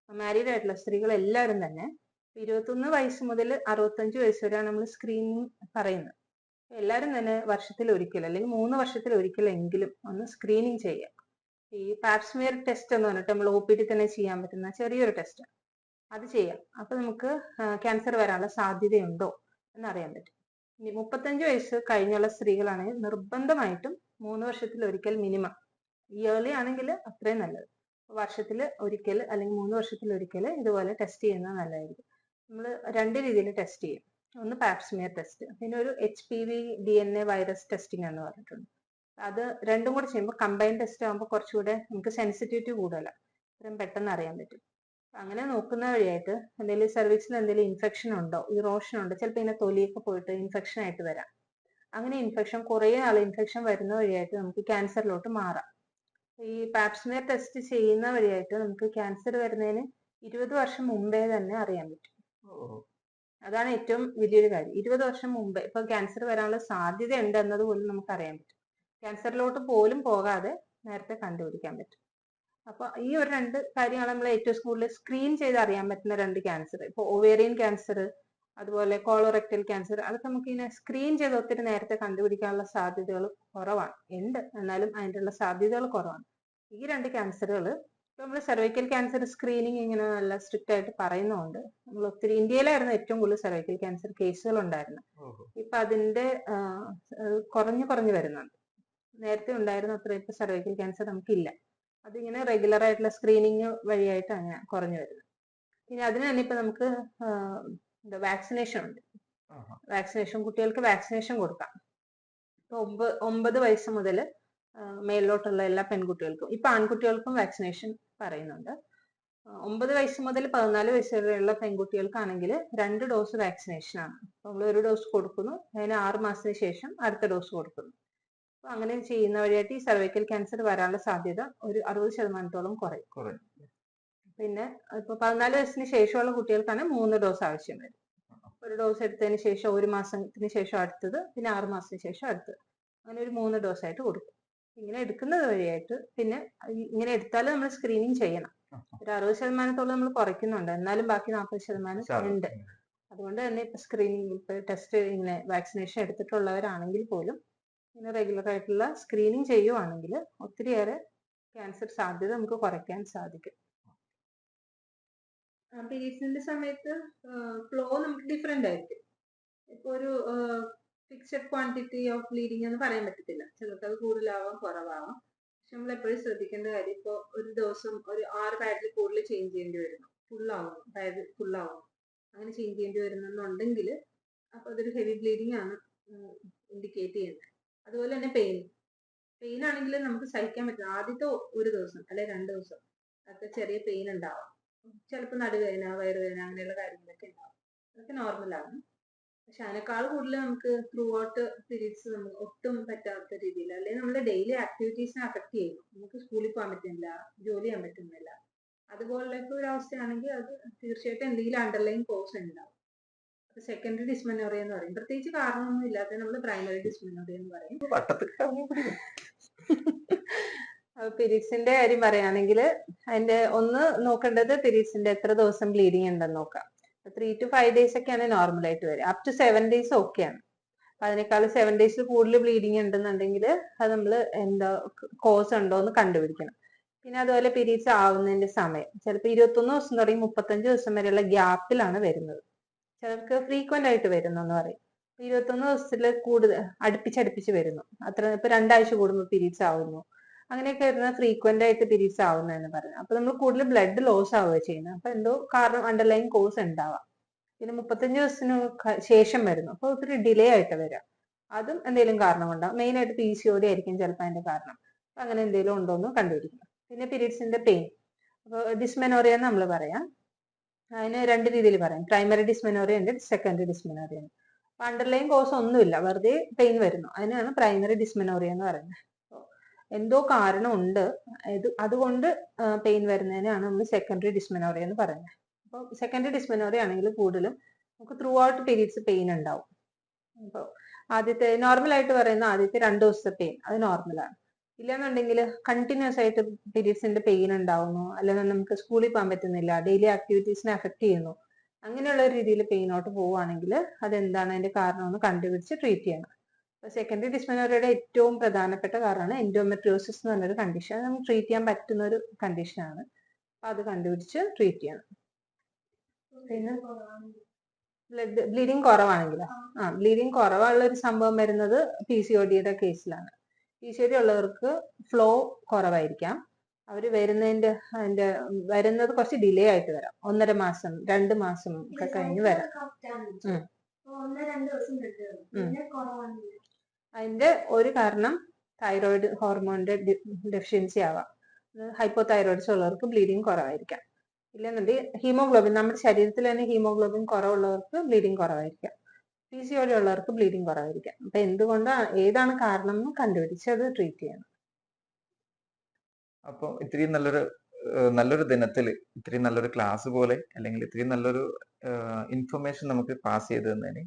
മാരീഡ് ആയിട്ടുള്ള സ്ത്രീകൾ എല്ലാവരും തന്നെ 21 വയസ്സ് മുതൽ 65 വയസ്സ് വരെയാണ് നമ്മൾ സ്ക്രീനിങ് പറയുന്നത്. എല്ലാവരും തന്നെ വർഷത്തിൽ ഒരിക്കൽ അല്ലെങ്കിൽ 3 വർഷത്തിൽ ഒരിക്കലെങ്കിലും ഒന്ന് സ്ക്രീനിങ് ചെയ്യുക. ഈ പാപ്സ്മിയർ ടെസ്റ്റ് എന്ന് പറഞ്ഞിട്ട് നമ്മൾ OPD തന്നെ ചെയ്യാൻ പറ്റുന്ന ചെറിയൊരു ടെസ്റ്റ്, അത് ചെയ്യാം. അപ്പൊ നമുക്ക് ക്യാൻസർ വരാനുള്ള സാധ്യതയുണ്ടോ എന്നറിയാൻ പറ്റും. ഇനി 35 വയസ്സ് കഴിഞ്ഞുള്ള സ്ത്രീകളാണെങ്കിൽ നിർബന്ധമായിട്ടും 3 വർഷത്തിൽ ഒരിക്കൽ മിനിമം, ഇയർലി ആണെങ്കിൽ അത്രയും നല്ലത്, വർഷത്തിൽ ഒരിക്കൽ അല്ലെങ്കിൽ 3 വർഷത്തിൽ ഒരിക്കൽ ഇതുപോലെ ടെസ്റ്റ് ചെയ്യുന്നത് നല്ലതായിരിക്കും. നമ്മൾ 2 രീതിയിൽ ടെസ്റ്റ് ചെയ്യും. ഒന്ന് പാപ്സ്മിയർ ടെസ്റ്റ്, പിന്നെ ഒരു HPV DNA വൈറസ് ടെസ്റ്റിംഗ് എന്ന് പറഞ്ഞിട്ടുണ്ട്. അത് രണ്ടും കൂടെ ചെയ്യുമ്പോൾ കമ്പൈൻ ടെസ്റ്റ് ആകുമ്പോൾ കുറച്ചുകൂടെ നമുക്ക് സെൻസിറ്റിവിറ്റി കൂടുതലാണ്, ഇത്രയും പെട്ടെന്ന് അറിയാൻ പറ്റും. അങ്ങനെ നോക്കുന്ന വഴിയായിട്ട് എന്തെങ്കിലും സർവീസിൽ എന്തെങ്കിലും ഇൻഫെക്ഷൻ ഉണ്ടോ, ഇറോഷൻ ഉണ്ടോ, ചിലപ്പോൾ ഇങ്ങനെ തൊലിയൊക്കെ പോയിട്ട് ഇൻഫെക്ഷൻ ആയിട്ട് വരാം. അങ്ങനെ ഇൻഫെക്ഷൻ കുറേ നാൾ ഇൻഫെക്ഷൻ വരുന്ന വഴിയായിട്ട് നമുക്ക് ക്യാൻസറിലോട്ട് മാറാം. ഈ പാപ്സ്മിയർ ടെസ്റ്റ് ചെയ്യുന്ന വഴിയായിട്ട് നമുക്ക് ക്യാൻസർ വരുന്നതിന് 20 വർഷം മുമ്പേ തന്നെ അറിയാൻ പറ്റും. അതാണ് ഏറ്റവും വലിയൊരു കാര്യം. 20 വർഷം മുമ്പേ ഇപ്പൊ ക്യാൻസർ വരാനുള്ള സാധ്യത ഉണ്ട് എന്നത് പോലും നമുക്ക് അറിയാൻ പറ്റും. ക്യാൻസറിലോട്ട് പോലും പോകാതെ നേരത്തെ കണ്ടുപിടിക്കാൻ പറ്റും. അപ്പൊ ഈ ഒരു 2 കാര്യങ്ങളാണ് നമ്മൾ ഏറ്റവും കൂടുതൽ സ്ക്രീൻ ചെയ്ത് അറിയാൻ പറ്റുന്ന 2 ക്യാൻസർ. ഇപ്പൊ ഒവേറിയൻ ക്യാൻസർ, അതുപോലെ കോളോറെക്ടൽ ക്യാൻസർ, അതൊക്കെ നമുക്ക് ഇങ്ങനെ സ്ക്രീൻ ചെയ്ത് ഒത്തിരി നേരത്തെ കണ്ടുപിടിക്കാനുള്ള സാധ്യതകൾ കുറവാണ്. ഉണ്ട്, എന്നാലും അതിനുള്ള സാധ്യതകൾ കുറവാണ്. ഈ 2 ക്യാൻസറുകൾ നമ്മൾ സെർവൈക്കൽ ക്യാൻസർ സ്ക്രീനിങ് ഇങ്ങനെ നല്ല സ്ട്രിക്റ്റ് ആയിട്ട് പറയുന്നതുകൊണ്ട് നമ്മൾ ഒത്തിരി, ഇന്ത്യയിലായിരുന്നു ഏറ്റവും കൂടുതൽ സെർവൈക്കൽ ക്യാൻസർ കേസുകൾ ഉണ്ടായിരുന്നത്. ഇപ്പൊ അതിന്റെ കുറഞ്ഞു വരുന്നുണ്ട്. നേരത്തെ ഉണ്ടായിരുന്ന അത്ര ഇപ്പൊ സെർവൈക്കൽ ക്യാൻസർ നമുക്കില്ല. അതിങ്ങനെ റെഗുലർ ആയിട്ടുള്ള സ്ക്രീനിങ് വഴിയായിട്ട് അങ്ങനെ കുറഞ്ഞു വരുന്നത്. പിന്നെ അതിന് തന്നെ ഇപ്പൊ നമുക്ക് വാക്സിനേഷൻ ഉണ്ട്. വാക്സിനേഷൻ, കുട്ടികൾക്ക് വാക്സിനേഷൻ കൊടുക്കാം. ഇപ്പൊ 9 വയസ്സ് മുതൽ മേലിലോട്ടുള്ള എല്ലാ പെൺകുട്ടികൾക്കും, ഇപ്പൊ ആൺകുട്ടികൾക്കും വാക്സിനേഷൻ പറയുന്നുണ്ട്. 9 വയസ്സ് മുതൽ 14 വയസ്സ് വരെയുള്ള പെൺകുട്ടികൾക്കാണെങ്കിൽ 2 ഡോസ് വാക്സിനേഷൻ ആണ്. നമ്മൾ ഒരു ഡോസ് കൊടുക്കുന്നു, അതിന് 6 മാസത്തിന് ശേഷം അടുത്ത ഡോസ് കൊടുക്കുന്നു. അപ്പൊ അങ്ങനെ ചെയ്യുന്ന വഴിയായിട്ട് ഈ സെർവൈക്കൽ ക്യാൻസർ വരാനുള്ള സാധ്യത ഒരു 60% കുറയും. പിന്നെ ഇപ്പൊ 14 വയസ്സിന് ശേഷമുള്ള കുട്ടികൾക്കാണ് 3 ഡോസ് ആവശ്യം വരും. ഒരു ഡോസ് എടുത്തതിന് ശേഷം 1 മാസത്തിന് ശേഷം അടുത്തത്, പിന്നെ 6 മാസത്തിന് ശേഷം അടുത്തത്, അങ്ങനെ ഒരു 3 ഡോസ് ആയിട്ട് കൊടുക്കും. ഇങ്ങനെ എടുക്കുന്നത് വഴിയായിട്ട്, പിന്നെ ഇങ്ങനെ എടുത്താലും നമ്മൾ സ്ക്രീനിങ് ചെയ്യണം. ഒരു 60% നമ്മൾ കുറയ്ക്കുന്നുണ്ട്, എന്നാലും ബാക്കി 40% ഉണ്ട്. അതുകൊണ്ട് തന്നെ ഇപ്പൊ സ്ക്രീനിങ്, ഇപ്പൊ ടെസ്റ്റ്, ഇങ്ങനെ വാക്സിനേഷൻ എടുത്തിട്ടുള്ളവരാണെങ്കിൽ പോലും ഇങ്ങനെ റെഗുലർ ആയിട്ടുള്ള സ്ക്രീനിങ് ചെയ്യുവാണെങ്കിൽ ഒത്തിരിയേറെ ക്യാൻസർ സാധ്യത നമുക്ക് കുറയ്ക്കാൻ സാധിക്കും. പീരീഡ്സിന്റെ സമയത്ത് ഫ്ലോ നമുക്ക് ഡിഫറെന്റ് ആയിരിക്കും. ഇപ്പൊ ഒരു ഫിക്സഡ് ക്വാണ്ടിറ്റി ഓഫ് ബ്ലീഡിങ് എന്ന് പറയാൻ പറ്റത്തില്ല. ചിലർക്ക് അത് കൂടുതലാവാം, കുറവാവാം. പക്ഷെ നമ്മൾ എപ്പോഴും ശ്രദ്ധിക്കേണ്ട കാര്യം, ഇപ്പോൾ ഒരു ദിവസം ഒരു 6 പാഡിൽ കൂടുതൽ ചേഞ്ച് ചെയ്യേണ്ടി വരുന്നു, ഫുള്ളാവുന്നു, പാഡ് ഫുള്ളാവുന്നു, അങ്ങനെ ചേഞ്ച് ചെയ്യേണ്ടി വരുന്നുണ്ടെങ്കിൽ അപ്പൊ അതൊരു ഹെവി ബ്ലീഡിങ് ആണ് ഇൻഡിക്കേറ്റ് ചെയ്യുന്നത്. അതുപോലെ തന്നെ പെയിൻ ആണെങ്കിൽ നമുക്ക് സഹിക്കാൻ പറ്റില്ല. ആദ്യത്തെ ഒരു ദിവസം അല്ലെ 2 ദിവസം അതൊക്കെ ചെറിയ പെയിൻ ഉണ്ടാവാം. ചിലപ്പോൾ നടുവേദന, വയറുവേദന, അങ്ങനെയുള്ള കാര്യങ്ങളൊക്കെ ഉണ്ടാവും. അതൊക്കെ നോർമലാണ്. പക്ഷെ അതിനേക്കാൾ കൂടുതൽ നമുക്ക് ത്രൂ ഔട്ട് പീരീഡ്സ് നമുക്ക് ഒട്ടും പറ്റാത്ത രീതിയിൽ, അല്ലെങ്കിൽ നമ്മുടെ ഡെയിലി ആക്ടിവിറ്റീസിനെ അഫക്ട് ചെയ്യും. നമുക്ക് സ്കൂളിൽ പോകാൻ പറ്റുന്നില്ല, ജോലി ചെയ്യാൻ പറ്റുന്നില്ല, അതുപോലൊക്കെ ഒരു അവസ്ഥയാണെങ്കിൽ അത് തീർച്ചയായിട്ടും എന്തെങ്കിലും അണ്ടർലൈൻ കോസ് ഉണ്ടാവും. അപ്പൊ സെക്കൻഡറി ഡിസ്മെനോറിയ എന്ന് പറയും. പ്രത്യേകിച്ച് കാരണമൊന്നും ഇല്ലാത്ത നമ്മൾ പ്രൈമറി ഡിസ്മെനോറിയ എന്ന് പറയും. പീരീഡ്സിന്റെ കാര്യം പറയുകയാണെങ്കിൽ അതിന്റെ ഒന്ന് നോക്കേണ്ടത് പീരീഡ്സിന്റെ എത്ര ദിവസം ബ്ലീഡിങ് ഉണ്ടെന്ന് നോക്കാം. 3 to 5 days ഒക്കെയാണ് നോർമൽ ആയിട്ട് വരിക. അപ് ടു 7 days ഓക്കെയാണ്. അതിനേക്കാൾ 7 days കൂടുതൽ ബ്ലീഡിങ് ഉണ്ടെന്നുണ്ടെങ്കിൽ അത് നമ്മൾ എന്താ കോസ് ഉണ്ടോ എന്ന് കണ്ടുപിടിക്കണം. പിന്നെ അതുപോലെ പീരീഡ്സ് ആവുന്നതിന്റെ സമയം ചിലപ്പോൾ 21 ദിവസം തുടങ്ങി 35 ദിവസം വരെയുള്ള ഗ്യാപ്പിലാണ് വരുന്നത്. ചിലർക്ക് ഫ്രീക്വന്റ് ആയിട്ട് വരുന്നു എന്ന് പറയും. 21 ദിവസത്തിൽ കൂടുതൽ അടുപ്പിച്ചടുപ്പിച്ച് വരുന്നു, അത്ര ഇപ്പൊ 2 ആഴ്ച കൂടുമ്പോൾ പീരീഡ്സ് ആവുന്നു, അങ്ങനെയൊക്കെ വരുന്ന ഫ്രീക്വന്റ് ആയിട്ട് പീരീഡ്സ് ആവുന്നതെന്ന് പറയുന്നത്. അപ്പൊ നമ്മൾ കൂടുതൽ ബ്ലഡ് ലോസ് ആവുക ചെയ്യുന്നത്. അപ്പൊ എന്തോ കാരണം അണ്ടർലൈൻ കോസ് ഉണ്ടാവാം. പിന്നെ 35 ദിവസത്തിന് ശേഷം വരുന്നു, അപ്പൊ ഒത്തിരി ഡിലേ ആയിട്ട് വരാം. അതും എന്തെങ്കിലും കാരണം ഉണ്ടാവും. മെയിൻ ആയിട്ട് PCOD ആയിരിക്കും ചിലപ്പോൾ അതിന്റെ കാരണം. അപ്പൊ അങ്ങനെ എന്തെങ്കിലും ഉണ്ടോ എന്ന് കണ്ടുപിടിക്കണം. പിന്നെ പീരീഡ്സിന്റെ പെയിൻ, അപ്പോൾ ഡിസ്മെനോറിയ എന്ന് നമ്മൾ പറയാം. അതിന് 2 രീതിയിൽ പറയാം. പ്രൈമറി ഡിസ്മെനോറിയ ഉണ്ട്, സെക്കൻഡറി ഡിസ്മെനോറിയ ഉണ്ട്. അപ്പൊ അണ്ടർലൈൻ കോസ് ഒന്നുമില്ല, വെറുതെ പെയിൻ വരുന്നു, അതിനാണ് പ്രൈമറി ഡിസ്മെനോറിയ എന്ന് പറയുന്നത്. എന്തോ കാരണം ഉണ്ട്, അതുകൊണ്ട് പെയിൻ വരുന്നതിനാണ് നമ്മൾ സെക്കൻഡറി ഡിസ്മെനോറിയ എന്ന് പറയുന്നത്. അപ്പോൾ സെക്കൻഡറി ഡിസ്മെനോറിയ ആണെങ്കിൽ കൂടുതലും നമുക്ക് ത്രൂ ഔട്ട് പീരീഡ്സ് പെയിൻ ഉണ്ടാവും. അപ്പോൾ ആദ്യത്തെ നോർമലായിട്ട് പറയുന്ന ആദ്യത്തെ 2 ദിവസത്തെ പെയിൻ അത് നോർമലാണ്. ഇല്ലാന്നുണ്ടെങ്കിൽ കണ്ടിന്യൂസ് ആയിട്ട് പീരീഡ്സിന്റെ പെയിൻ ഉണ്ടാവുന്നു, അല്ലെങ്കിൽ നമുക്ക് സ്കൂളിൽ പോകാൻ പറ്റുന്നില്ല, ഡെയിലി ആക്ടിവിറ്റീസിനെ അഫക്ട് ചെയ്യുന്നു, അങ്ങനെയുള്ള രീതിയിൽ പെയിനോട്ട് പോവുകയാണെങ്കിൽ അതെന്താണ് അതിന്റെ കാരണം എന്ന് കണ്ടുപിടിച്ച് ട്രീറ്റ് ചെയ്യണം. സെക്കൻഡറി ഡിസ്മെനോറിയയുടെ ഏറ്റവും പ്രധാനപ്പെട്ട കാരണമാണ് എൻഡോമെട്രിയോസിസ് എന്ന് പറഞ്ഞൊരു കണ്ടീഷൻ. അത് നമുക്ക് ട്രീറ്റ് ചെയ്യാൻ പറ്റുന്ന ഒരു കണ്ടീഷനാണ്. അപ്പൊ അത് കണ്ടുപിടിച്ച് ട്രീറ്റ് ചെയ്യണം. പിന്നെ ബ്ലീഡിങ് കുറവാണെങ്കിലോ, ബ്ലീഡിങ് കുറവുള്ള ഒരു സംഭവം വരുന്നത് PCOD-യുടെ കേസിലാണ്. PCOD ഉള്ളവർക്ക് ഫ്ലോ കുറവായിരിക്കാം. അവർ വരുന്നത് കുറച്ച് ഡിലേ ആയിട്ട് വരാം. 1.5 മാസം 2 മാസം ഒക്കെ കഴിഞ്ഞ് വരാം. അതിന്റെ ഒരു കാരണം തൈറോയിഡ് ഹോർമോണിന്റെ ഡെഫിഷ്യൻസി ആവാം. ഹൈപ്പോ തൈറോയിഡ്സ് ഉള്ളവർക്ക് ബ്ലീഡിങ് കുറവായിരിക്കാം. ഇല്ലെന്നുണ്ടെങ്കിൽ ഹീമോഗ്ലോബിൻ, നമ്മുടെ ശരീരത്തിൽ തന്നെ ഹീമോഗ്ലോബിൻ കുറവുള്ളവർക്ക് ബ്ലീഡിങ് കുറവായിരിക്കാം. PCOD ഉള്ളവർക്ക് ബ്ലീഡിങ് കുറവായിരിക്കാം. അപ്പൊ എന്തുകൊണ്ടാണ്, ഏതാണ് കാരണം എന്ന് കണ്ടുപിടിച്ച് അത് ട്രീറ്റ് ചെയ്യണം. അപ്പോൾ ഇത്രയും നല്ലൊരു ദിനത്തിൽ ഇത്രയും നല്ലൊരു ക്ലാസ് പോലെ അല്ലെങ്കിൽ ഇത്രയും നല്ലൊരു ഇൻഫർമേഷൻ നമുക്ക് പാസ് ചെയ്തു തന്നതിന്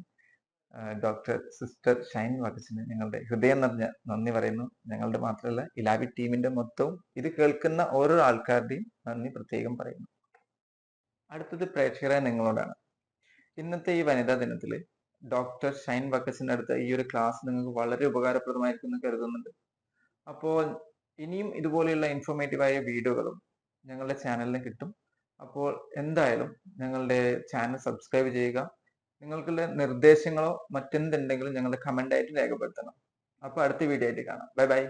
ഡോക്ടർ സിസ്റ്റർ ഷൈൻ വക്കച്ചന് ഞങ്ങളുടെ ഹൃദയം നിറഞ്ഞ നന്ദി പറയുന്നു. ഞങ്ങളുടെ മാത്രമല്ല, ഇലാബി ടീമിന്റെ മൊത്തവും ഇത് കേൾക്കുന്ന ഓരോ ആൾക്കാരുടെയും നന്ദി പ്രത്യേകം പറയുന്നു. അടുത്തത് പ്രേക്ഷകരെ നിങ്ങളോടാണ്. ഇന്നത്തെ ഈ വനിതാ ദിനത്തിൽ ഡോക്ടർ ഷൈൻ വക്കച്ചന്റെ അടുത്ത ഈ ഒരു ക്ലാസ് നിങ്ങൾക്ക് വളരെ ഉപകാരപ്രദമായിരിക്കും എന്ന് കരുതുന്നുണ്ട്. അപ്പോൾ ഇനിയും ഇതുപോലെയുള്ള ഇൻഫോർമേറ്റീവായ വീഡിയോകളും ഞങ്ങളുടെ ചാനലിന് കിട്ടും. അപ്പോൾ എന്തായാലും ഞങ്ങളുടെ ചാനൽ സബ്സ്ക്രൈബ് ചെയ്യുക. നിങ്ങൾക്കുള്ള നിർദ്ദേശങ്ങളോ മറ്റെന്തുണ്ടെങ്കിലും ഞങ്ങളുടെ കമന്റ് ആയിട്ട് രേഖപ്പെടുത്തണം. അപ്പോൾ അടുത്ത വീഡിയോ ആയിട്ട് കാണാം. Bye bye.